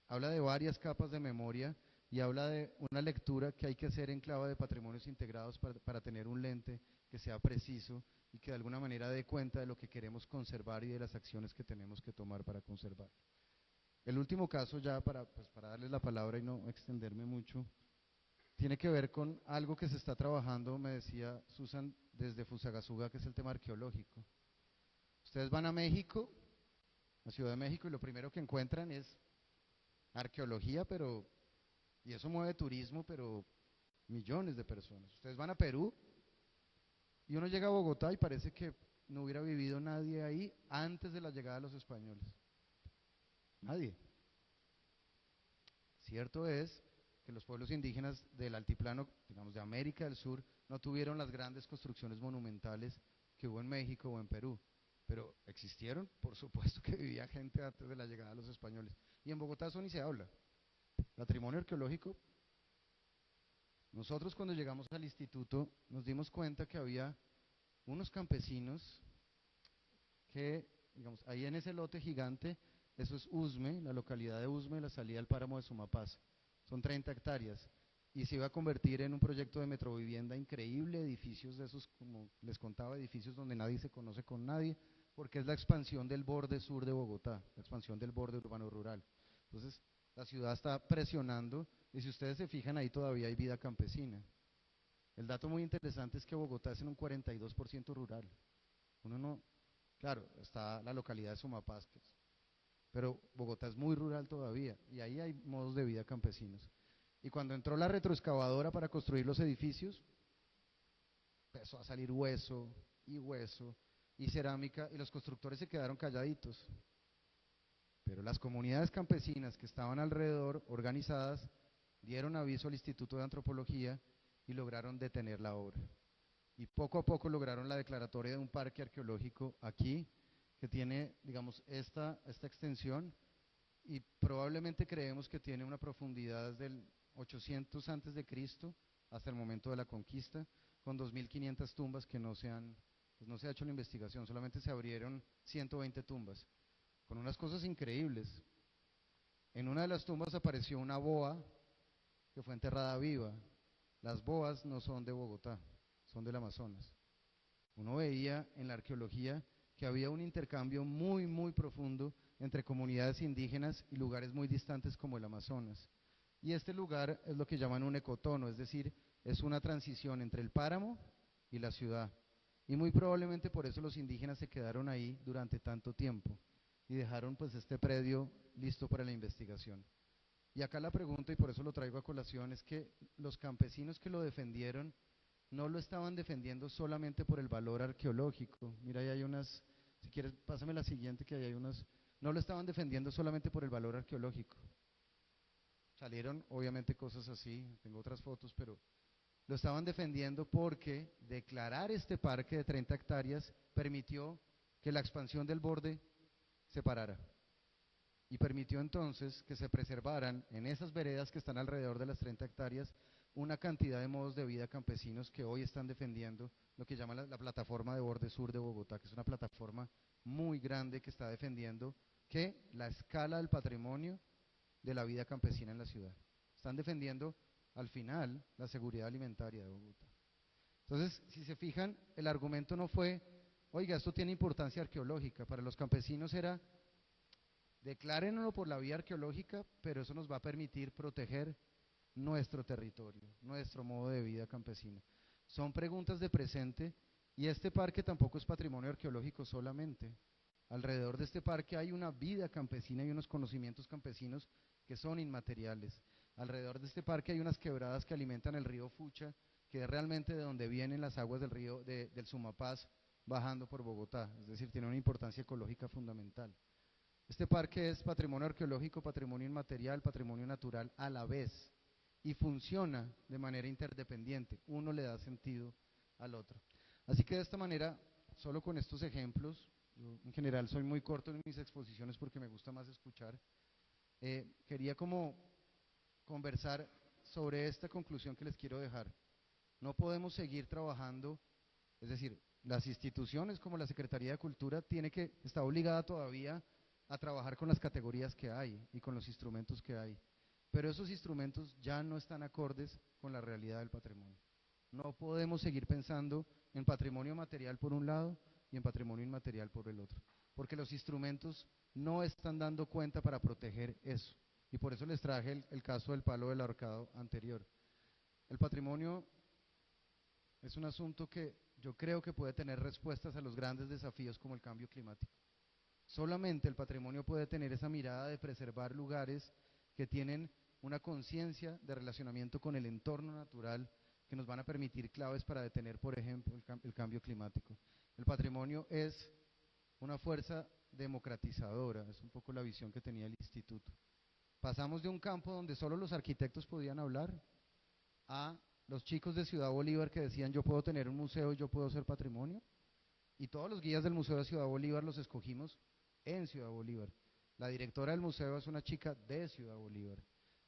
[SPEAKER 2] Habla de varias capas de memoria y habla de una lectura que hay que hacer en clave de patrimonios integrados para tener un lente que sea preciso y que de alguna manera dé cuenta de lo que queremos conservar y de las acciones que tenemos que tomar para conservar. El último caso, ya pues para darles la palabra y no extenderme mucho, tiene que ver con algo que se está trabajando, me decía Susan, desde Fusagasugá, que es el tema arqueológico. Ustedes van a México, a Ciudad de México, y lo primero que encuentran es arqueología, y eso mueve turismo, pero millones de personas. Ustedes van a Perú, y uno llega a Bogotá y parece que no hubiera vivido nadie ahí antes de la llegada de los españoles. Nadie. Cierto es que los pueblos indígenas del altiplano, digamos de América del Sur, no tuvieron las grandes construcciones monumentales que hubo en México o en Perú, pero existieron, por supuesto que vivía gente antes de la llegada de los españoles. Y en Bogotá eso ni se habla. Patrimonio arqueológico. Nosotros cuando llegamos al instituto nos dimos cuenta que había unos campesinos que, digamos, ahí en ese lote gigante, eso es Usme, la localidad de Usme, la salida al páramo de Sumapaz. Son 30 hectáreas y se iba a convertir en un proyecto de metrovivienda increíble, edificios de esos, como les contaba, edificios donde nadie se conoce con nadie, porque es la expansión del borde sur de Bogotá, la expansión del borde urbano rural. Entonces, la ciudad está presionando y si ustedes se fijan ahí todavía hay vida campesina. El dato muy interesante es que Bogotá es en un 42% rural. Uno no, claro, está la localidad de Sumapaz, pero Bogotá es muy rural todavía y ahí hay modos de vida campesinos. Y cuando entró la retroexcavadora para construir los edificios, empezó a salir hueso y cerámica y los constructores se quedaron calladitos. Pero las comunidades campesinas que estaban alrededor, organizadas, dieron aviso al Instituto de Antropología y lograron detener la obra. Y poco a poco lograron la declaratoria de un parque arqueológico aquí, que tiene, digamos, esta extensión y probablemente creemos que tiene una profundidad desde el 800 antes de Cristo hasta el momento de la conquista, con 2.500 tumbas que pues no se ha hecho la investigación, solamente se abrieron 120 tumbas, con unas cosas increíbles. En una de las tumbas apareció una boa que fue enterrada viva. Las boas no son de Bogotá, son del Amazonas. Uno veía en la arqueología que había un intercambio muy, muy profundo entre comunidades indígenas y lugares muy distantes como el Amazonas. Y este lugar es lo que llaman un ecotono, es decir, es una transición entre el páramo y la ciudad. Y muy probablemente por eso los indígenas se quedaron ahí durante tanto tiempo y dejaron pues este predio listo para la investigación. Y acá la pregunta, y por eso lo traigo a colación, es que los campesinos que lo defendieron no lo estaban defendiendo solamente por el valor arqueológico. Mira, ahí hay unas, si quieres, pásame la siguiente, que ahí hay unas, no lo estaban defendiendo solamente por el valor arqueológico. Salieron obviamente cosas así, tengo otras fotos, pero lo estaban defendiendo porque declarar este parque de 30 hectáreas permitió que la expansión del borde se parara y permitió entonces que se preservaran en esas veredas que están alrededor de las 30 hectáreas una cantidad de modos de vida campesinos que hoy están defendiendo lo que llaman la plataforma de borde sur de Bogotá, que es una plataforma muy grande que está defendiendo que la escala del patrimonio de la vida campesina en la ciudad. Están defendiendo al final la seguridad alimentaria de Bogotá. Entonces, si se fijan, el argumento no fue, oiga, esto tiene importancia arqueológica. Para los campesinos era, declárenlo por la vía arqueológica, pero eso nos va a permitir proteger nuestro territorio, nuestro modo de vida campesino. Son preguntas de presente y este parque tampoco es patrimonio arqueológico solamente. Alrededor de este parque hay una vida campesina y unos conocimientos campesinos que son inmateriales. Alrededor de este parque hay unas quebradas que alimentan el río Fucha, que es realmente de donde vienen las aguas del río del Sumapaz bajando por Bogotá, es decir, tiene una importancia ecológica fundamental. Este parque es patrimonio arqueológico, patrimonio inmaterial, patrimonio natural a la vez y funciona de manera interdependiente, uno le da sentido al otro. Así que de esta manera, solo con estos ejemplos, yo en general soy muy corto en mis exposiciones porque me gusta más escuchar, quería como conversar sobre esta conclusión que les quiero dejar. No podemos seguir trabajando, es decir, las instituciones como la Secretaría de Cultura está obligada todavía a trabajar con las categorías que hay y con los instrumentos que hay, pero esos instrumentos ya no están acordes con la realidad del patrimonio. No podemos seguir pensando en patrimonio material por un lado y en patrimonio inmaterial por el otro, porque los instrumentos no están dando cuenta para proteger eso. Y por eso les traje el caso del palo del ahorcado anterior. El patrimonio es un asunto que yo creo que puede tener respuestas a los grandes desafíos como el cambio climático. Solamente el patrimonio puede tener esa mirada de preservar lugares que tienen una conciencia de relacionamiento con el entorno natural que nos van a permitir claves para detener, por ejemplo, el cambio climático. El patrimonio es una fuerza democratizadora, es un poco la visión que tenía el instituto. Pasamos de un campo donde solo los arquitectos podían hablar a los chicos de Ciudad Bolívar que decían yo puedo tener un museo y yo puedo ser patrimonio, y todos los guías del Museo de Ciudad Bolívar los escogimos en Ciudad Bolívar. La directora del museo es una chica de Ciudad Bolívar.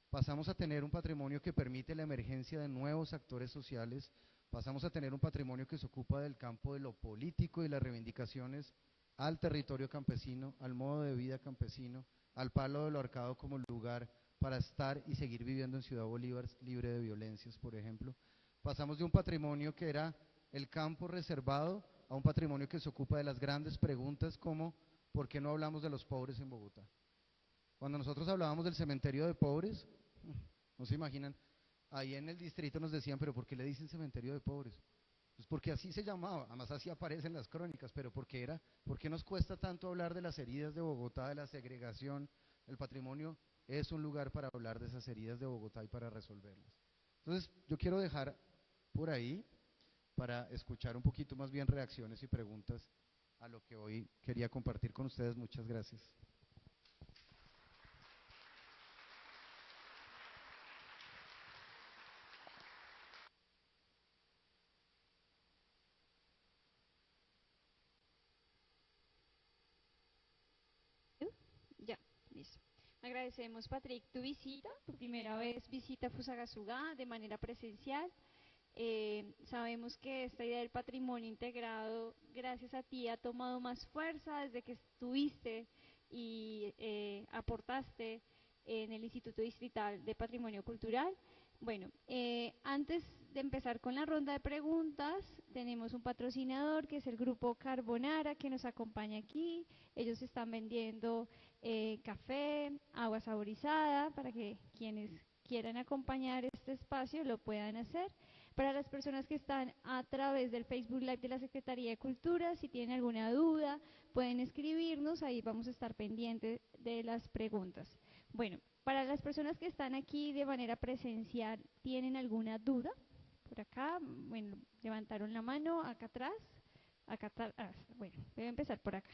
[SPEAKER 2] Pasamos a tener un patrimonio que permite la emergencia de nuevos actores sociales, pasamos a tener un patrimonio que se ocupa del campo de lo político y las reivindicaciones al territorio campesino, al modo de vida campesino, al palo del ahorcado como lugar para estar y seguir viviendo en Ciudad Bolívar libre de violencias, por ejemplo. Pasamos de un patrimonio que era el campo reservado a un patrimonio que se ocupa de las grandes preguntas como ¿por qué no hablamos de los pobres en Bogotá? Cuando nosotros hablábamos del cementerio de pobres, no se imaginan, ahí en el distrito nos decían, pero ¿por qué le dicen cementerio de pobres? Pues porque así se llamaba, además así aparece en las crónicas, pero ¿por qué nos cuesta tanto hablar de las heridas de Bogotá, de la segregación? El patrimonio es un lugar para hablar de esas heridas de Bogotá y para resolverlas. Entonces, yo quiero dejar por ahí para escuchar un poquito más bien reacciones y preguntas a lo que hoy quería compartir con ustedes. Muchas gracias.
[SPEAKER 3] Ya, listo. Agradecemos, Patrick, tu visita, por primera vez visita a Fusagasugá de manera presencial. Sabemos que esta idea del patrimonio integrado, gracias a ti, ha tomado más fuerza desde que estuviste y aportaste en el Instituto Distrital de Patrimonio Cultural. Bueno, antes de empezar con la ronda de preguntas, tenemos un patrocinador que es el grupo Carbonara que nos acompaña aquí. Ellos están vendiendo café, agua saborizada para que quienes quieran acompañar este espacio lo puedan hacer. Para las personas que están a través del Facebook Live de la Secretaría de Cultura, si tienen alguna duda, pueden escribirnos, ahí vamos a estar pendientes de las preguntas. Bueno, para las personas que están aquí de manera presencial, ¿tienen alguna duda? Por acá, bueno, levantaron la mano, acá atrás, bueno, voy a empezar por acá.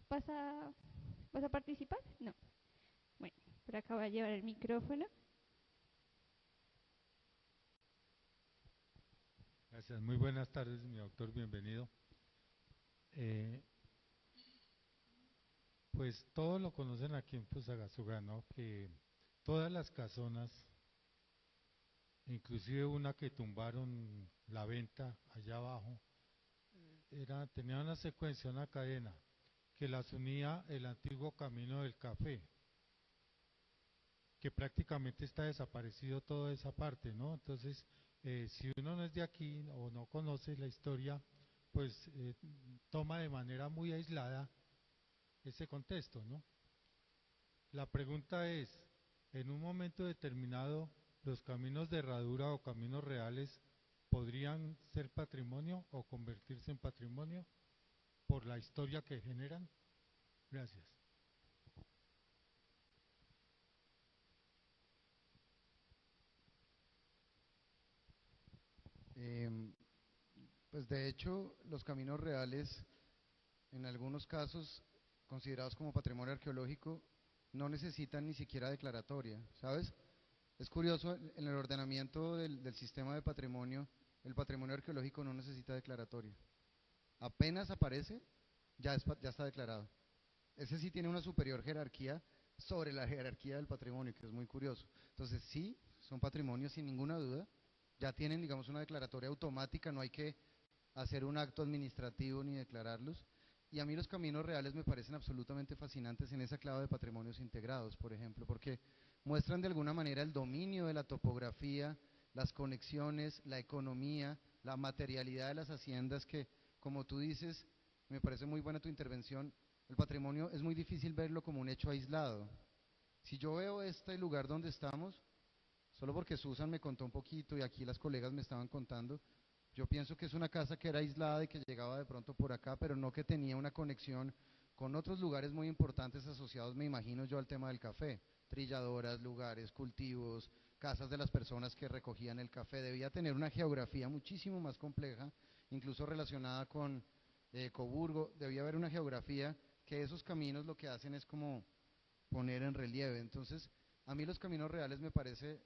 [SPEAKER 3] ¿Vas a participar? No. Bueno, por acá voy a llevar el micrófono.
[SPEAKER 4] Gracias, muy buenas tardes, mi doctor, bienvenido. Pues todos lo conocen aquí en Fusagasugá, ¿no? Que todas las casonas, inclusive una que tumbaron la venta allá abajo, tenía una secuencia, una cadena, que las unía el antiguo camino del café, que prácticamente está desaparecido toda esa parte, ¿no? Entonces, si uno no es de aquí o no conoce la historia, pues toma de manera muy aislada ese contexto, ¿no? La pregunta es, en un momento determinado, ¿los caminos de herradura o caminos reales podrían ser patrimonio o convertirse en patrimonio por la historia que generan? Gracias.
[SPEAKER 2] Em, pues de hecho, los caminos reales, en algunos casos considerados como patrimonio arqueológico, no necesitan ni siquiera declaratoria, ¿sabes? Es curioso, en el ordenamiento del sistema de patrimonio, el patrimonio arqueológico no necesita declaratoria. Apenas aparece, ya está declarado. Ese sí tiene una superior jerarquía sobre la jerarquía del patrimonio, que es muy curioso. Entonces sí, son patrimonios sin ninguna duda, ya tienen, digamos, una declaratoria automática, no hay que hacer un acto administrativo ni declararlos. Y a mí los caminos reales me parecen absolutamente fascinantes en esa clave de patrimonios integrados, por ejemplo, porque muestran de alguna manera el dominio de la topografía, las conexiones, la economía, la materialidad de las haciendas que, como tú dices, me parece muy buena tu intervención, el patrimonio es muy difícil verlo como un hecho aislado. Si yo veo este lugar donde estamos, solo porque Susan me contó un poquito y aquí las colegas me estaban contando, yo pienso que es una casa que era aislada y que llegaba de pronto por acá, pero no que tenía una conexión con otros lugares muy importantes asociados, me imagino yo, al tema del café. Trilladoras, lugares, cultivos, casas de las personas que recogían el café. Debía tener una geografía muchísimo más compleja, incluso relacionada con Coburgo. Debía haber una geografía que esos caminos lo que hacen es como poner en relieve. Entonces, a mí los caminos reales me parece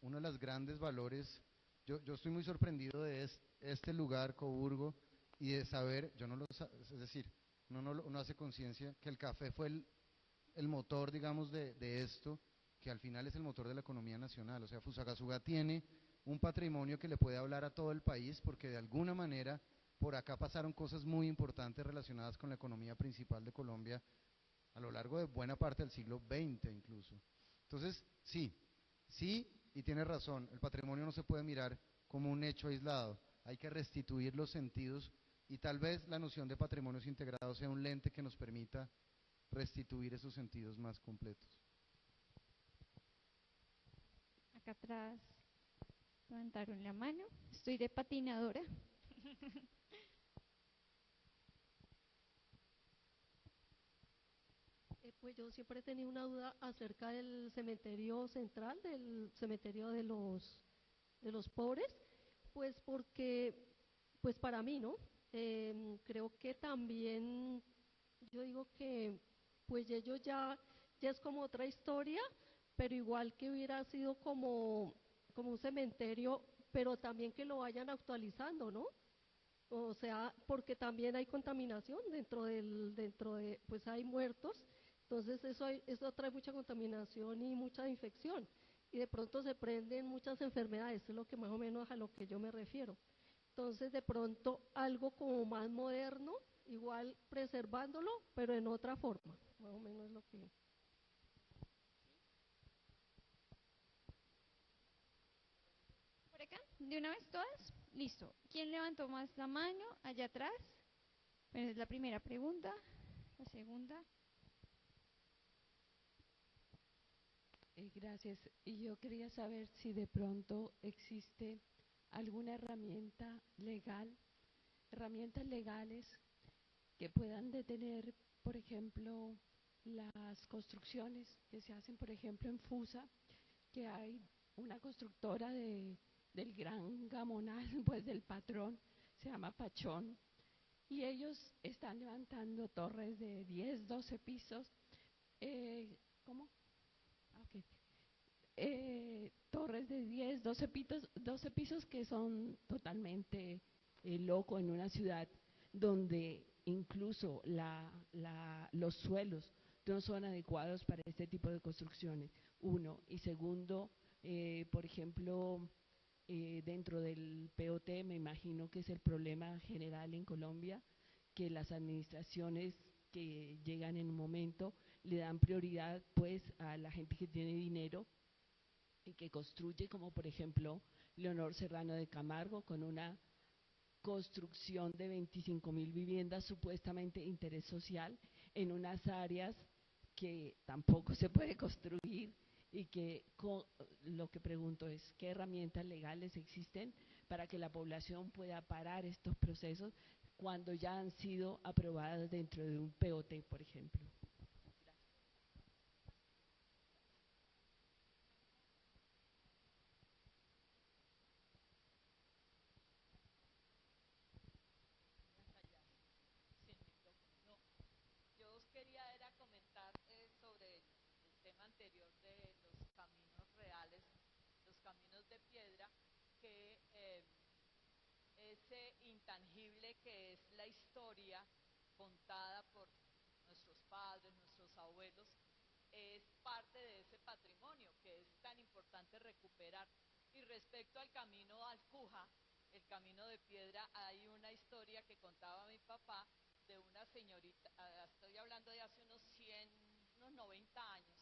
[SPEAKER 2] uno de los grandes valores. Yo estoy muy sorprendido de este lugar, Coburgo, y de saber, yo no lo es decir, uno hace conciencia que el café fue el motor, digamos, de esto, que al final es el motor de la economía nacional. O sea, Fusagasugá tiene un patrimonio que le puede hablar a todo el país, porque de alguna manera por acá pasaron cosas muy importantes relacionadas con la economía principal de Colombia a lo largo de buena parte del siglo XX incluso. Entonces, sí, y tiene razón, el patrimonio no se puede mirar como un hecho aislado, hay que restituir los sentidos y tal vez la noción de patrimonios integrados sea un lente que nos permita restituir esos sentidos más completos.
[SPEAKER 3] Acá atrás levantaron la mano. Estoy de patinadora.
[SPEAKER 5] Pues yo siempre he tenido una duda acerca del cementerio central, del cementerio de los pobres, pues porque, pues para mí, ¿no? Creo que también, yo digo que, pues ellos ya es como otra historia, pero igual que hubiera sido como un cementerio, pero también que lo vayan actualizando, ¿no? O sea, porque también hay contaminación dentro de, pues hay muertos, entonces eso trae mucha contaminación y mucha infección, y de pronto se prenden muchas enfermedades, es lo que más o menos a lo que yo me refiero. Entonces, de pronto, algo como más moderno, igual preservándolo, pero en otra forma, más o menos es lo que...
[SPEAKER 3] ¿Por acá? ¿De una vez todas? Listo. ¿Quién levantó más la mano? Allá atrás. Bueno, es la primera pregunta. La segunda.
[SPEAKER 6] Gracias. Y yo quería saber si de pronto existe alguna herramienta legal, herramientas legales que puedan detener, por ejemplo, las construcciones que se hacen, por ejemplo, en Fusa, que hay una constructora del Gran Gamonal, pues del patrón, se llama Pachón, y ellos están levantando torres de 10, 12 pisos, ¿cómo? Ah, ok. Torres de 10, 12 pisos que son totalmente loco en una ciudad donde incluso los suelos no son adecuados para este tipo de construcciones, uno. Y segundo, por ejemplo, dentro del POT, me imagino que es el problema general en Colombia, que las administraciones que llegan en un momento le dan prioridad pues a la gente que tiene dinero y que construye, como por ejemplo Leonor Serrano de Camargo, con una construcción de 25.000 viviendas supuestamente de interés social en unas áreas que tampoco se puede construir, y que lo que pregunto es ¿qué herramientas legales existen para que la población pueda parar estos procesos cuando ya han sido aprobadas dentro de un POT, por ejemplo?
[SPEAKER 7] Yo os quería era comentar sobre el tema anterior de los caminos reales, los caminos de piedra, que ese intangible que es la historia contada por nuestros padres, nuestros abuelos, es parte de ese patrimonio que es tan importante recuperar. Y respecto al camino al Cuja, el camino de piedra, hay una historia que contaba mi papá de una señorita, estoy hablando de hace unos 100, unos 90 años,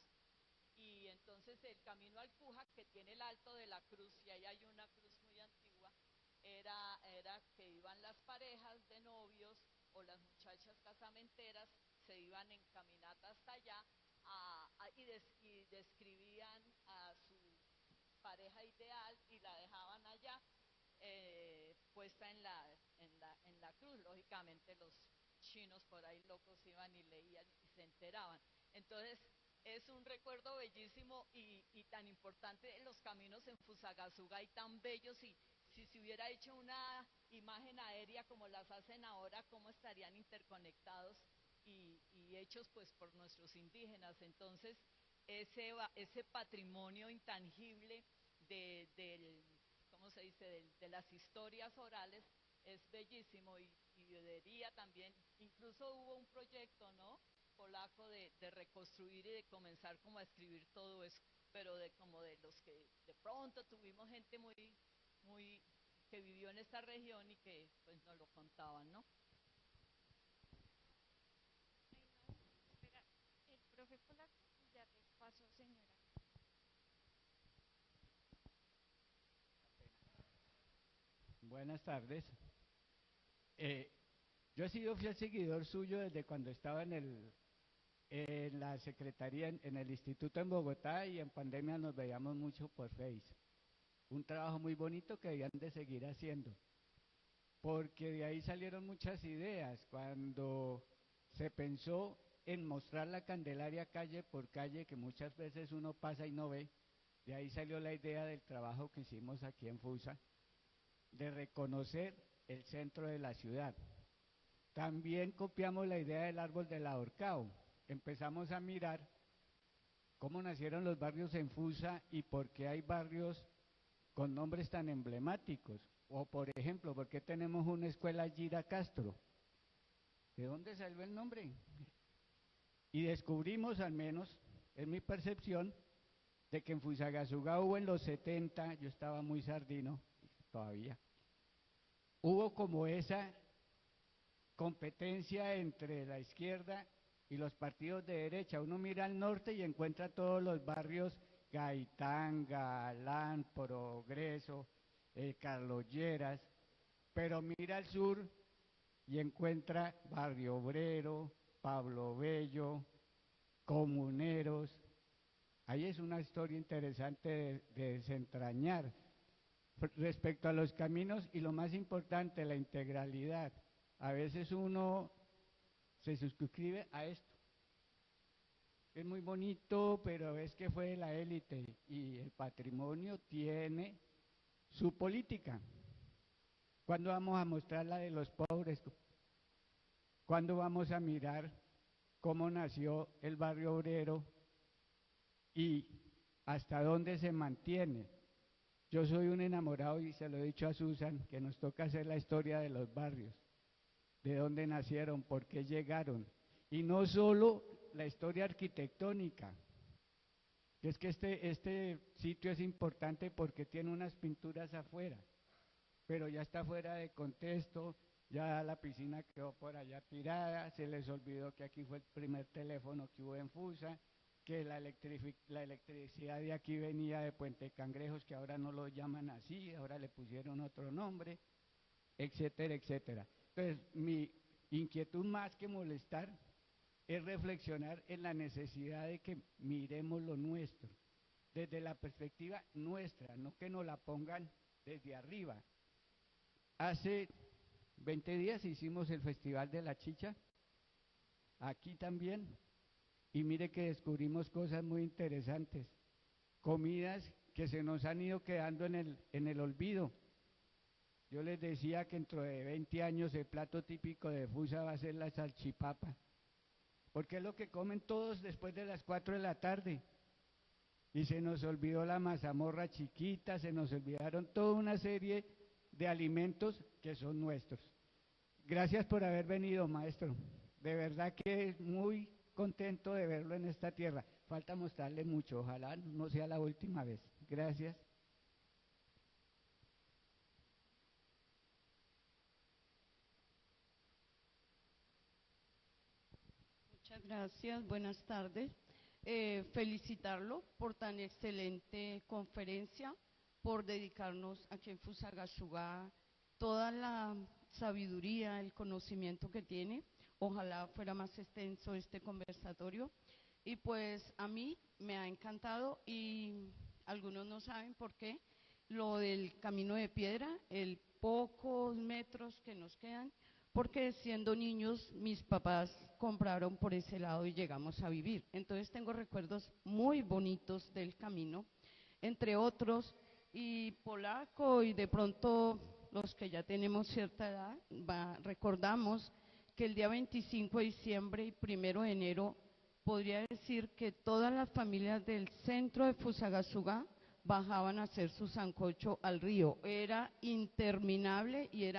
[SPEAKER 7] y entonces el camino al Cuja, que tiene el Alto de la Cruz, y ahí hay una cruz muy antigua, era que iban las parejas de novios o las muchachas casamenteras, se iban en caminata hasta allá y describían a su pareja ideal y la dejaban allá puesta en la cruz. Lógicamente los chinos por ahí locos iban y leían y se enteraban. Entonces es un recuerdo bellísimo y tan importante en los caminos en Fusagasugá y tan bellos, y si se hubiera hecho una imagen aérea como las hacen ahora, cómo estarían interconectados y hechos pues por nuestros indígenas. Entonces ese patrimonio intangible ¿cómo se dice?, de las historias orales es bellísimo, y debería también, incluso hubo un proyecto, ¿no?, polaco de reconstruir y de comenzar como a escribir todo eso, pero como de los que de pronto tuvimos gente muy que vivió en esta región y que pues nos lo contaban, ¿no?
[SPEAKER 3] Ay, no, espera, el profe polaco ya te pasó, señora.
[SPEAKER 8] Buenas tardes. Yo he sido fiel seguidor suyo desde cuando estaba en la secretaría, en el instituto en Bogotá, y en pandemia nos veíamos mucho por Face. Un trabajo muy bonito que debían de seguir haciendo, porque de ahí salieron muchas ideas. Cuando se pensó en mostrar la Candelaria calle por calle, que muchas veces uno pasa y no ve, de ahí salió la idea del trabajo que hicimos aquí en Fusa, de reconocer el centro de la ciudad. También copiamos la idea del árbol del ahorcado. Empezamos a mirar cómo nacieron los barrios en Fusa y por qué hay barrios con nombres tan emblemáticos. O por ejemplo, ¿por qué tenemos una escuela Gira Castro? ¿De dónde salió el nombre? Y descubrimos, al menos en mi percepción, de que en Fusagasugá hubo en los 70, yo estaba muy sardino todavía, hubo como esa competencia entre la izquierda y los partidos de derecha. Uno mira al norte y encuentra todos los barrios: Gaitán, Galán, Progreso, Carlos Lleras, pero mira al sur y encuentra Barrio Obrero, Pablo Bello, Comuneros. Ahí es una historia interesante de desentrañar. respecto a los caminos y lo más importante, la integralidad. A veces uno se suscribe a esto. Es muy bonito, pero es que fue de la élite y el patrimonio tiene su política. ¿Cuándo vamos a mostrar la de los pobres? ¿Cuándo vamos a mirar cómo nació el barrio obrero y hasta dónde se mantiene? Yo soy un enamorado y se lo he dicho a Susan, que nos toca hacer la historia de los barrios, de dónde nacieron, por qué llegaron, y no solo la historia arquitectónica, que es que este sitio es importante porque tiene unas pinturas afuera, pero ya está fuera de contexto, ya la piscina quedó por allá tirada, se les olvidó que aquí fue el primer teléfono que hubo en Fusa, que la electricidad de aquí venía de Puente Cangrejos, que ahora no lo llaman así, ahora le pusieron otro nombre, etcétera, etcétera. Entonces, mi inquietud más que molestar es reflexionar en la necesidad de que miremos lo nuestro, desde la perspectiva nuestra, no que nos la pongan desde arriba. Hace 20 días hicimos el Festival de la Chicha, aquí también, y mire que descubrimos cosas muy interesantes, comidas que se nos han ido quedando en el olvido. Yo les decía que dentro de 20 años el plato típico de Fusa va a ser la salchipapa, porque es lo que comen todos después de las 4 de la tarde. Y se nos olvidó la mazamorra chiquita, se nos olvidaron toda una serie de alimentos que son nuestros. Gracias por haber venido, maestro. De verdad que es muy contento de verlo en esta tierra. Falta mostrarle mucho, ojalá no sea la última vez. Gracias.
[SPEAKER 9] Muchas gracias, buenas tardes. Felicitarlo por tan excelente conferencia, por dedicarnos aquí en Fusagasugá toda la sabiduría, el conocimiento que tiene. Ojalá fuera más extenso este conversatorio. Y pues a mí me ha encantado y algunos no saben por qué, lo del camino de piedra, el pocos metros que nos quedan, porque siendo niños mis papás compraron por ese lado y llegamos a vivir. Entonces tengo recuerdos muy bonitos del camino, entre otros, y polaco y de pronto los que ya tenemos cierta edad, recordamos que el día 25 de diciembre y 1 de enero podría decir que todas las familias del centro de Fusagasugá bajaban a hacer su sancocho al río. Era interminable y es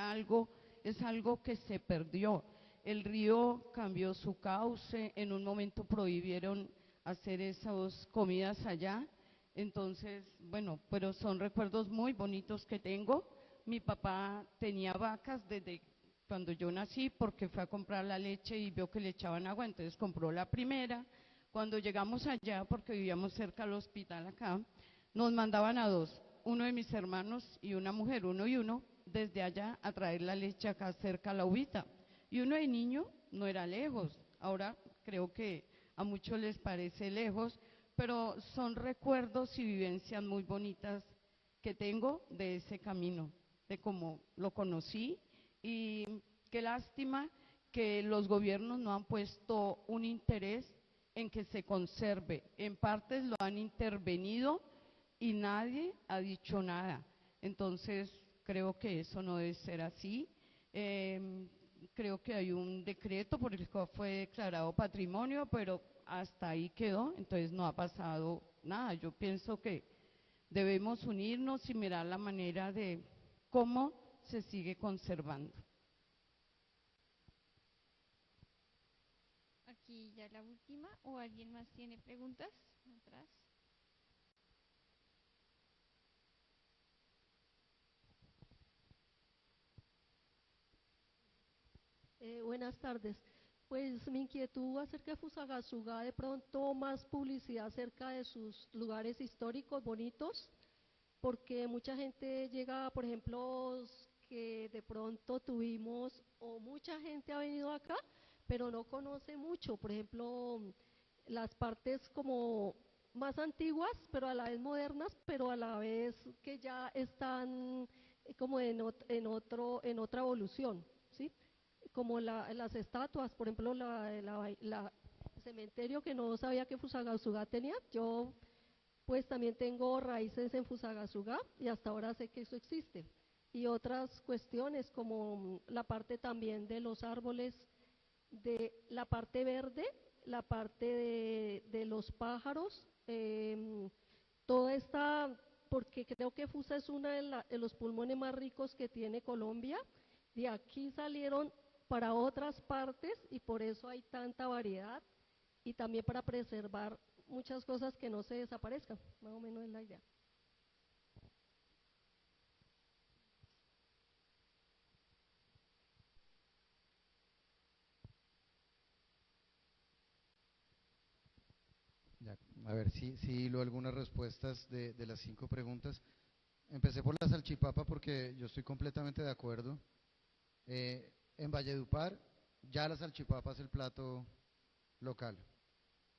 [SPEAKER 9] algo que se perdió. El río cambió su cauce, en un momento prohibieron hacer esas comidas allá. Entonces, bueno, pero son recuerdos muy bonitos que tengo. Mi papá tenía vacas desde cuando yo nací porque fue a comprar la leche y vio que le echaban agua, entonces compró la primera. Cuando llegamos allá, porque vivíamos cerca del hospital acá, nos mandaban a dos, uno de mis hermanos y una mujer, uno y uno, desde allá a traer la leche acá cerca a la Ubita. Y uno de niño no era lejos, ahora creo que a muchos les parece lejos, pero son recuerdos y vivencias muy bonitas que tengo de ese camino, de cómo lo conocí. Y qué lástima que los gobiernos no han puesto un interés en que se conserve. En partes lo han intervenido y nadie ha dicho nada. Entonces, creo que eso no debe ser así. Creo que hay un decreto por el cual fue declarado patrimonio, pero hasta ahí quedó, entonces no ha pasado nada. Yo pienso que debemos unirnos y mirar la manera de cómo se sigue conservando.
[SPEAKER 3] Aquí ya la última, ¿o alguien más tiene preguntas? Atrás.
[SPEAKER 5] Buenas tardes. Pues mi inquietud acerca de Fusagasugá, de pronto más publicidad acerca de sus lugares históricos bonitos, porque mucha gente llega, por ejemplo, que de pronto tuvimos, o mucha gente ha venido acá, pero no conoce mucho, por ejemplo, las partes como más antiguas, pero a la vez modernas, pero a la vez que ya están como en otra evolución, ¿sí? Como las estatuas, por ejemplo, el cementerio que no sabía que Fusagasugá tenía, yo pues también tengo raíces en Fusagasugá y hasta ahora sé que eso existe. Y otras cuestiones como la parte también de los árboles, de la parte verde, la parte de los pájaros, toda esta, porque creo que Fusa es uno de los pulmones más ricos que tiene Colombia, de aquí salieron para otras partes y por eso hay tanta variedad y también para preservar muchas cosas que no se desaparezcan, más o menos es la idea.
[SPEAKER 2] Ya, a ver si hilo algunas respuestas de las 5 preguntas. Empecé por la salchipapa porque yo estoy completamente de acuerdo. En Valledupar ya la salchipapa es el plato local.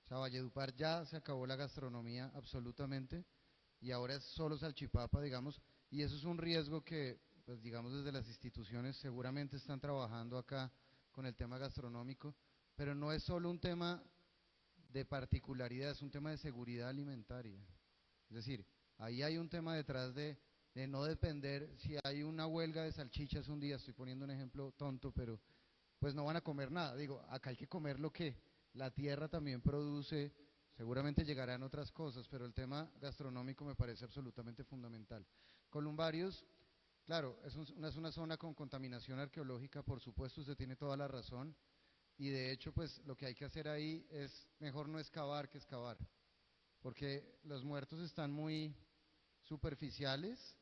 [SPEAKER 2] O sea, Valledupar ya se acabó la gastronomía absolutamente y ahora es solo salchipapa, digamos, y eso es un riesgo que, pues digamos, desde las instituciones seguramente están trabajando acá con el tema gastronómico, pero no es solo un tema de particularidad, es un tema de seguridad alimentaria. Es decir, ahí hay un tema detrás de no depender, si hay una huelga de salchichas un día, estoy poniendo un ejemplo tonto, pero pues no van a comer nada. Digo, acá hay que comer lo que la tierra también produce, seguramente llegarán otras cosas, pero el tema gastronómico me parece absolutamente fundamental. Columbarios, claro, es una zona con contaminación arqueológica, por supuesto, usted tiene toda la razón, y de hecho, pues lo que hay que hacer ahí es mejor no excavar que excavar, porque los muertos están muy superficiales,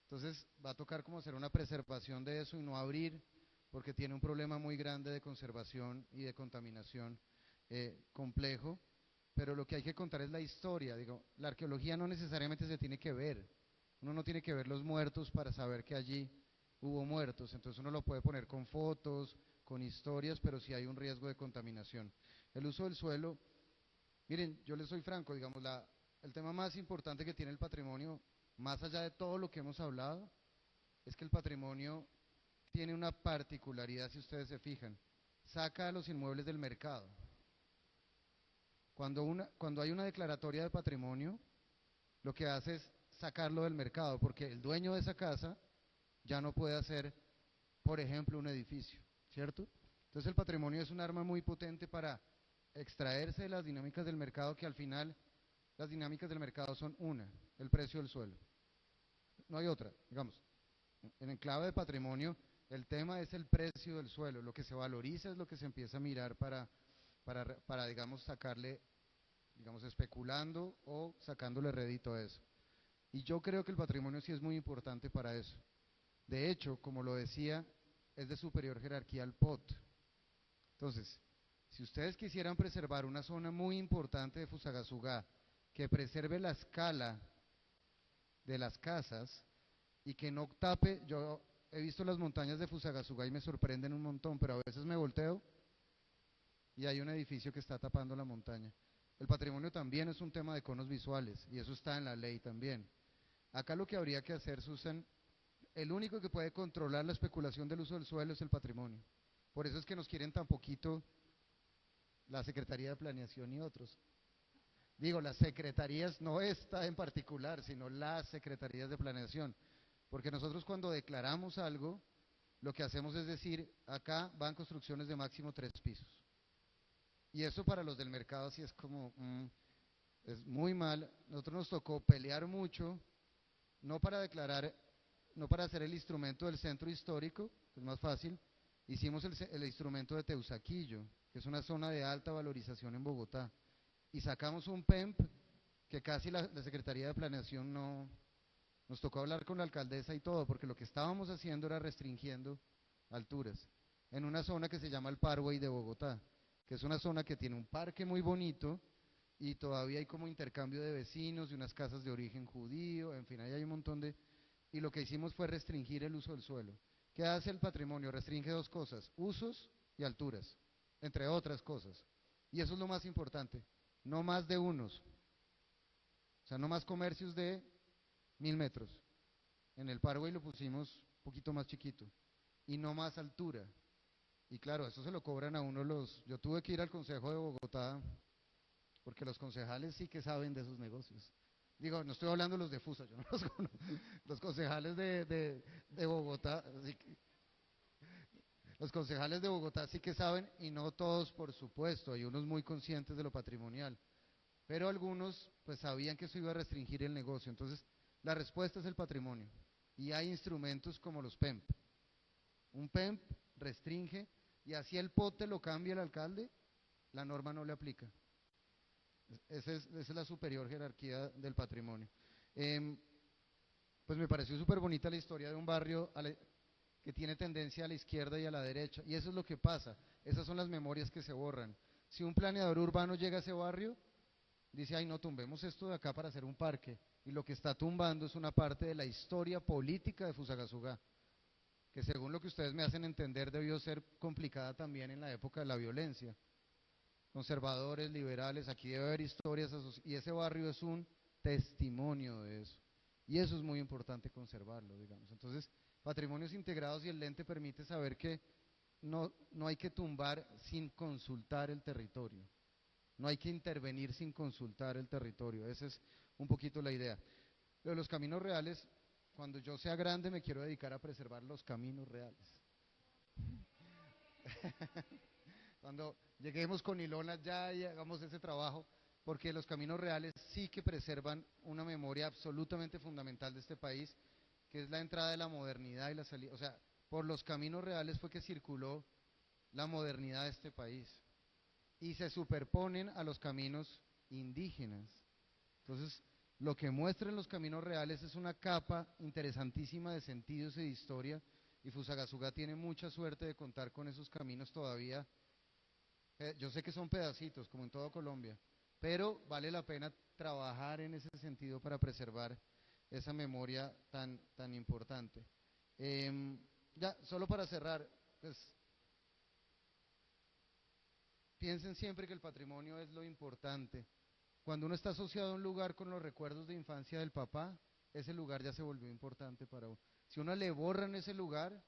[SPEAKER 2] entonces va a tocar como hacer una preservación de eso y no abrir, porque tiene un problema muy grande de conservación y de contaminación complejo, pero lo que hay que contar es la historia. Digo, la arqueología no necesariamente se tiene que ver, uno no tiene que ver los muertos para saber que allí hubo muertos, entonces uno lo puede poner con fotos, con historias, pero sí hay un riesgo de contaminación. El uso del suelo, miren, yo les soy franco, digamos, el tema más importante que tiene el patrimonio, más allá de todo lo que hemos hablado, es que el patrimonio tiene una particularidad, si ustedes se fijan, saca a los inmuebles del mercado. Cuando hay una declaratoria de patrimonio, lo que hace es sacarlo del mercado, porque el dueño de esa casa ya no puede hacer, por ejemplo, un edificio, ¿cierto? Entonces el patrimonio es un arma muy potente para extraerse de las dinámicas del mercado, que al final las dinámicas del mercado son el precio del suelo. No hay otra, digamos, en el clave de patrimonio, el tema es el precio del suelo, lo que se valoriza es lo que se empieza a mirar para digamos, sacarle, digamos, especulando o sacándole rédito a eso. Y yo creo que el patrimonio sí es muy importante para eso. De hecho, como lo decía, es de superior jerarquía al POT. Entonces, si ustedes quisieran preservar una zona muy importante de Fusagasugá, que preserve la escala de las casas y que no tape, yo he visto las montañas de Fusagasugá y me sorprenden un montón, pero a veces me volteo y hay un edificio que está tapando la montaña. El patrimonio también es un tema de conos visuales y eso está en la ley también. Acá lo que habría que hacer, Susan, el único que puede controlar la especulación del uso del suelo es el patrimonio. Por eso es que nos quieren tan poquito la Secretaría de Planeación y otros. Digo, las secretarías, no esta en particular, sino las secretarías de planeación. Porque nosotros cuando declaramos algo, lo que hacemos es decir, acá van construcciones de máximo 3 pisos. Y eso para los del mercado sí es como, es muy mal. Nosotros nos tocó pelear mucho, no para declarar, no para hacer el instrumento del centro histórico, que es más fácil, hicimos el instrumento de Teusaquillo, que es una zona de alta valorización en Bogotá. Y sacamos un PEMP que casi la Secretaría de Planeación no, nos tocó hablar con la alcaldesa y todo, porque lo que estábamos haciendo era restringiendo alturas, en una zona que se llama el Parkway de Bogotá, que es una zona que tiene un parque muy bonito y todavía hay como intercambio de vecinos y unas casas de origen judío, en fin, ahí hay un montón de... Y lo que hicimos fue restringir el uso del suelo. ¿Qué hace el patrimonio? Restringe 2 cosas, usos y alturas, entre otras cosas. Y eso es lo más importante, no más de unos. O sea, no más comercios de 1000 metros. En el Parkway lo pusimos un poquito más chiquito. Y no más altura. Y claro, eso se lo cobran a uno los... Yo tuve que ir al Consejo de Bogotá, porque los concejales sí que saben de esos negocios. Digo, no estoy hablando de los de FUSA, yo no los conozco. Los concejales de Bogotá, los concejales de Bogotá sí que saben, y no todos, por supuesto, hay unos muy conscientes de lo patrimonial, pero algunos pues sabían que eso iba a restringir el negocio. Entonces, la respuesta es el patrimonio, y hay instrumentos como los PEMP. Un PEMP restringe, y así el pote lo cambia el alcalde, la norma no le aplica. Esa es la superior jerarquía del patrimonio. Pues me pareció súper bonita la historia de un barrio que tiene tendencia a la izquierda y a la derecha, y eso es lo que pasa, esas son las memorias que se borran. Si un planeador urbano llega a ese barrio, dice, ay no, tumbemos esto de acá para hacer un parque, y lo que está tumbando es una parte de la historia política de Fusagasugá, que según lo que ustedes me hacen entender debió ser complicada también en la época de la violencia. Conservadores, liberales, aquí debe haber historias, y ese barrio es un testimonio de eso. Y eso es muy importante conservarlo, digamos. Entonces, patrimonios integrados, y el lente permite saber que no hay que tumbar sin consultar el territorio. No hay que intervenir sin consultar el territorio. Esa es un poquito la idea. Lo de los caminos reales, cuando yo sea grande me quiero dedicar a preservar los caminos reales. Cuando lleguemos con Ilona ya y hagamos ese trabajo, porque los caminos reales sí que preservan una memoria absolutamente fundamental de este país, que es la entrada de la modernidad y la salida. O sea, por los caminos reales fue que circuló la modernidad de este país, y se superponen a los caminos indígenas. Entonces, lo que muestran los caminos reales es una capa interesantísima de sentidos y de historia, y Fusagasugá tiene mucha suerte de contar con esos caminos todavía. Yo sé que son pedacitos, como en toda Colombia, pero vale la pena trabajar en ese sentido para preservar esa memoria tan importante. Ya, solo para cerrar, pues, piensen siempre que el patrimonio es lo importante. Cuando uno está asociado a un lugar con los recuerdos de infancia del papá, ese lugar ya se volvió importante para uno. Si uno le borran ese lugar,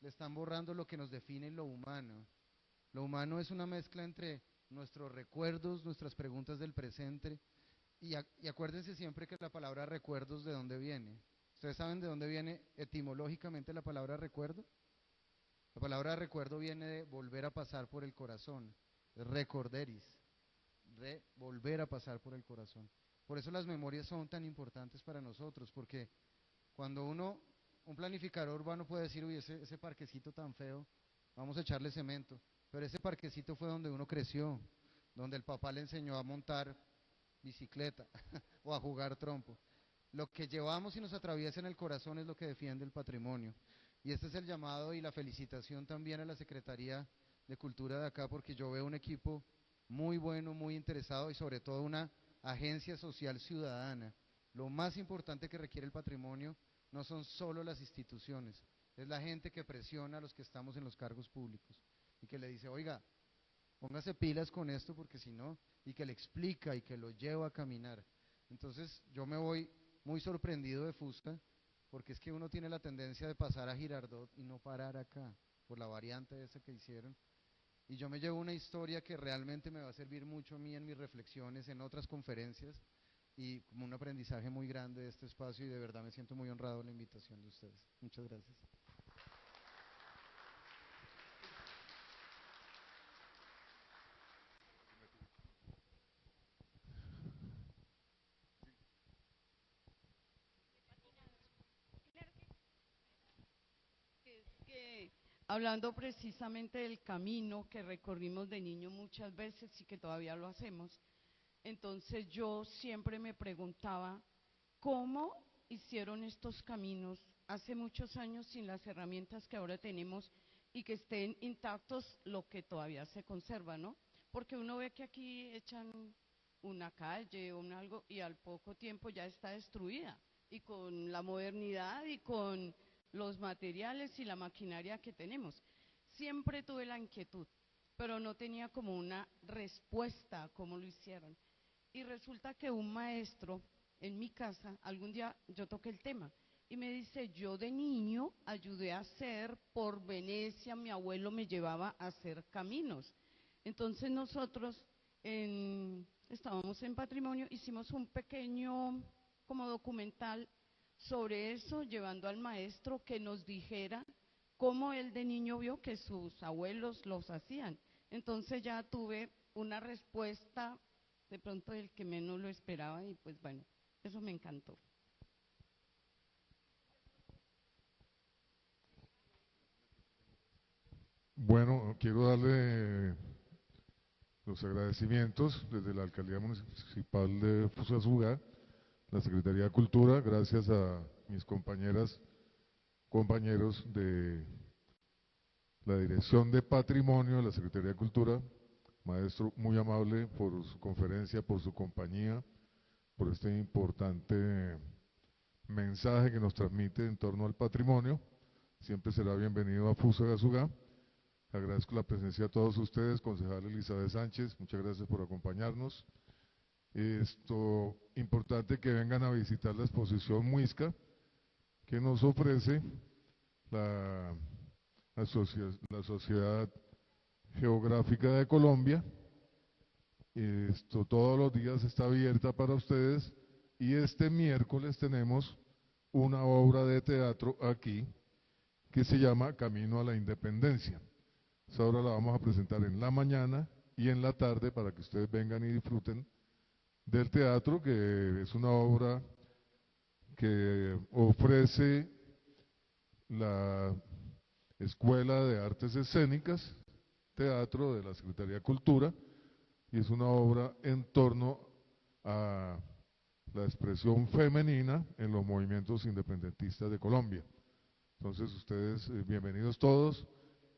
[SPEAKER 2] le están borrando lo que nos define lo humano. Lo humano es una mezcla entre nuestros recuerdos, nuestras preguntas del presente, y acuérdense siempre que la palabra recuerdos, ¿de dónde viene? ¿Ustedes saben de dónde viene etimológicamente la palabra recuerdo? La palabra recuerdo viene de volver a pasar por el corazón, recorderis, volver a pasar por el corazón. Por eso las memorias son tan importantes para nosotros, porque cuando un planificador urbano puede decir, uy, ese parquecito tan feo, vamos a echarle cemento, pero ese parquecito fue donde uno creció, donde el papá le enseñó a montar bicicleta o a jugar trompo. Lo que llevamos y nos atraviesa en el corazón es lo que defiende el patrimonio. Y este es el llamado y la felicitación también a la Secretaría de Cultura de acá, porque yo veo un equipo muy bueno, muy interesado, y sobre todo una agencia social ciudadana. Lo más importante que requiere el patrimonio no son solo las instituciones, es la gente que presiona a los que estamos en los cargos públicos y que le dice, oiga, póngase pilas con esto porque si no, y que le explica y que lo lleva a caminar. Entonces yo me voy muy sorprendido de Fusca, porque es que uno tiene la tendencia de pasar a Girardot y no parar acá, por la variante esa que hicieron. Y yo me llevo una historia que realmente me va a servir mucho a mí en mis reflexiones, en otras conferencias, y como un aprendizaje muy grande de este espacio, y de verdad me siento muy honrado en la invitación de ustedes. Muchas gracias.
[SPEAKER 9] Hablando precisamente del camino que recorrimos de niño muchas veces y que todavía lo hacemos, entonces yo siempre me preguntaba, ¿cómo hicieron estos caminos hace muchos años sin las herramientas que ahora tenemos y que estén intactos lo que todavía se conserva, ¿no? Porque uno ve que aquí echan una calle o algo y al poco tiempo ya está destruida, y con la modernidad y con los materiales y la maquinaria que tenemos. Siempre tuve la inquietud, pero no tenía como una respuesta a cómo lo hicieron. Y resulta que un maestro en mi casa, algún día yo toqué el tema y me dice, yo de niño ayudé a hacer por Venecia, mi abuelo me llevaba a hacer caminos. Entonces nosotros estábamos en Patrimonio, hicimos un pequeño como documental sobre eso, llevando al maestro que nos dijera cómo él de niño vio que sus abuelos los hacían. Entonces ya tuve una respuesta de pronto del que menos lo esperaba y pues bueno, eso me encantó.
[SPEAKER 1] Bueno, quiero darle los agradecimientos desde la Alcaldía Municipal de Fusagasugá, la Secretaría de Cultura, gracias a mis compañeras, compañeros de la Dirección de Patrimonio de la Secretaría de Cultura, maestro muy amable por su conferencia, por su compañía, por este importante mensaje que nos transmite en torno al patrimonio. Siempre será bienvenido a Fusagasugá. Agradezco la presencia de todos ustedes, concejal Elizabeth Sánchez, muchas gracias por acompañarnos. Importante que vengan a visitar la exposición Muisca, que nos ofrece la Sociedad Geográfica de Colombia. Todos los días está abierta para ustedes y este miércoles tenemos una obra de teatro aquí que se llama Camino a la Independencia. Esa obra la vamos a presentar en la mañana y en la tarde para que ustedes vengan y disfruten del teatro, que es una obra que ofrece la Escuela de Artes Escénicas, Teatro de la Secretaría de Cultura, y es una obra en torno a la expresión femenina en los movimientos independentistas de Colombia. Entonces ustedes, bienvenidos todos,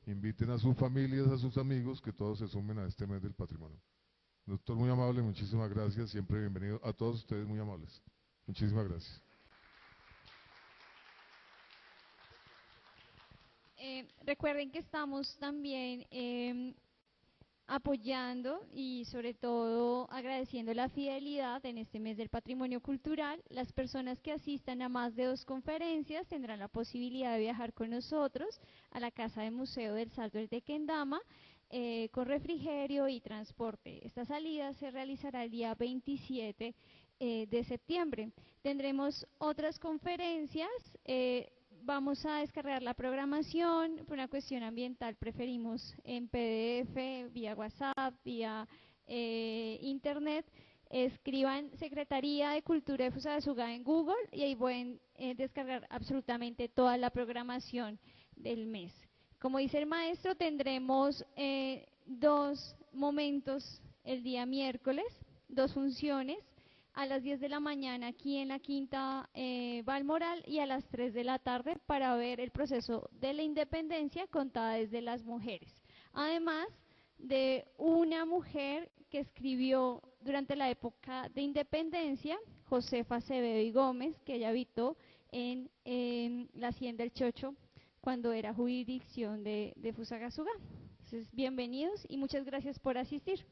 [SPEAKER 1] inviten a sus familias, a sus amigos, que todos se sumen a este mes del patrimonio. Doctor, muy amable, muchísimas gracias, siempre bienvenido a todos ustedes, muy amables. Muchísimas gracias.
[SPEAKER 3] Recuerden que estamos también apoyando y sobre todo agradeciendo la fidelidad en este mes del patrimonio cultural. Las personas que asistan a más de 2 conferencias tendrán la posibilidad de viajar con nosotros a la Casa de Museo del Salto del Tequendama con refrigerio y transporte. Esta salida se realizará el día 27 de septiembre. Tendremos otras conferencias. Vamos a descargar la programación. Por una cuestión ambiental preferimos en PDF, vía WhatsApp, vía internet. Escriban Secretaría de Cultura de Fusagasugá en Google y ahí pueden descargar absolutamente toda la programación del mes. Como dice el maestro, tendremos 2 momentos el día miércoles, 2 funciones. A las 10 de la mañana aquí en la Quinta Balmoral y a las 3 de la tarde para ver el proceso de la independencia contada desde las mujeres. Además de una mujer que escribió durante la época de independencia, Josefa Acevedo y Gómez, que ella habitó en la Hacienda El Chocho cuando era jurisdicción de Fusagasugá. Entonces, bienvenidos y muchas gracias por asistir.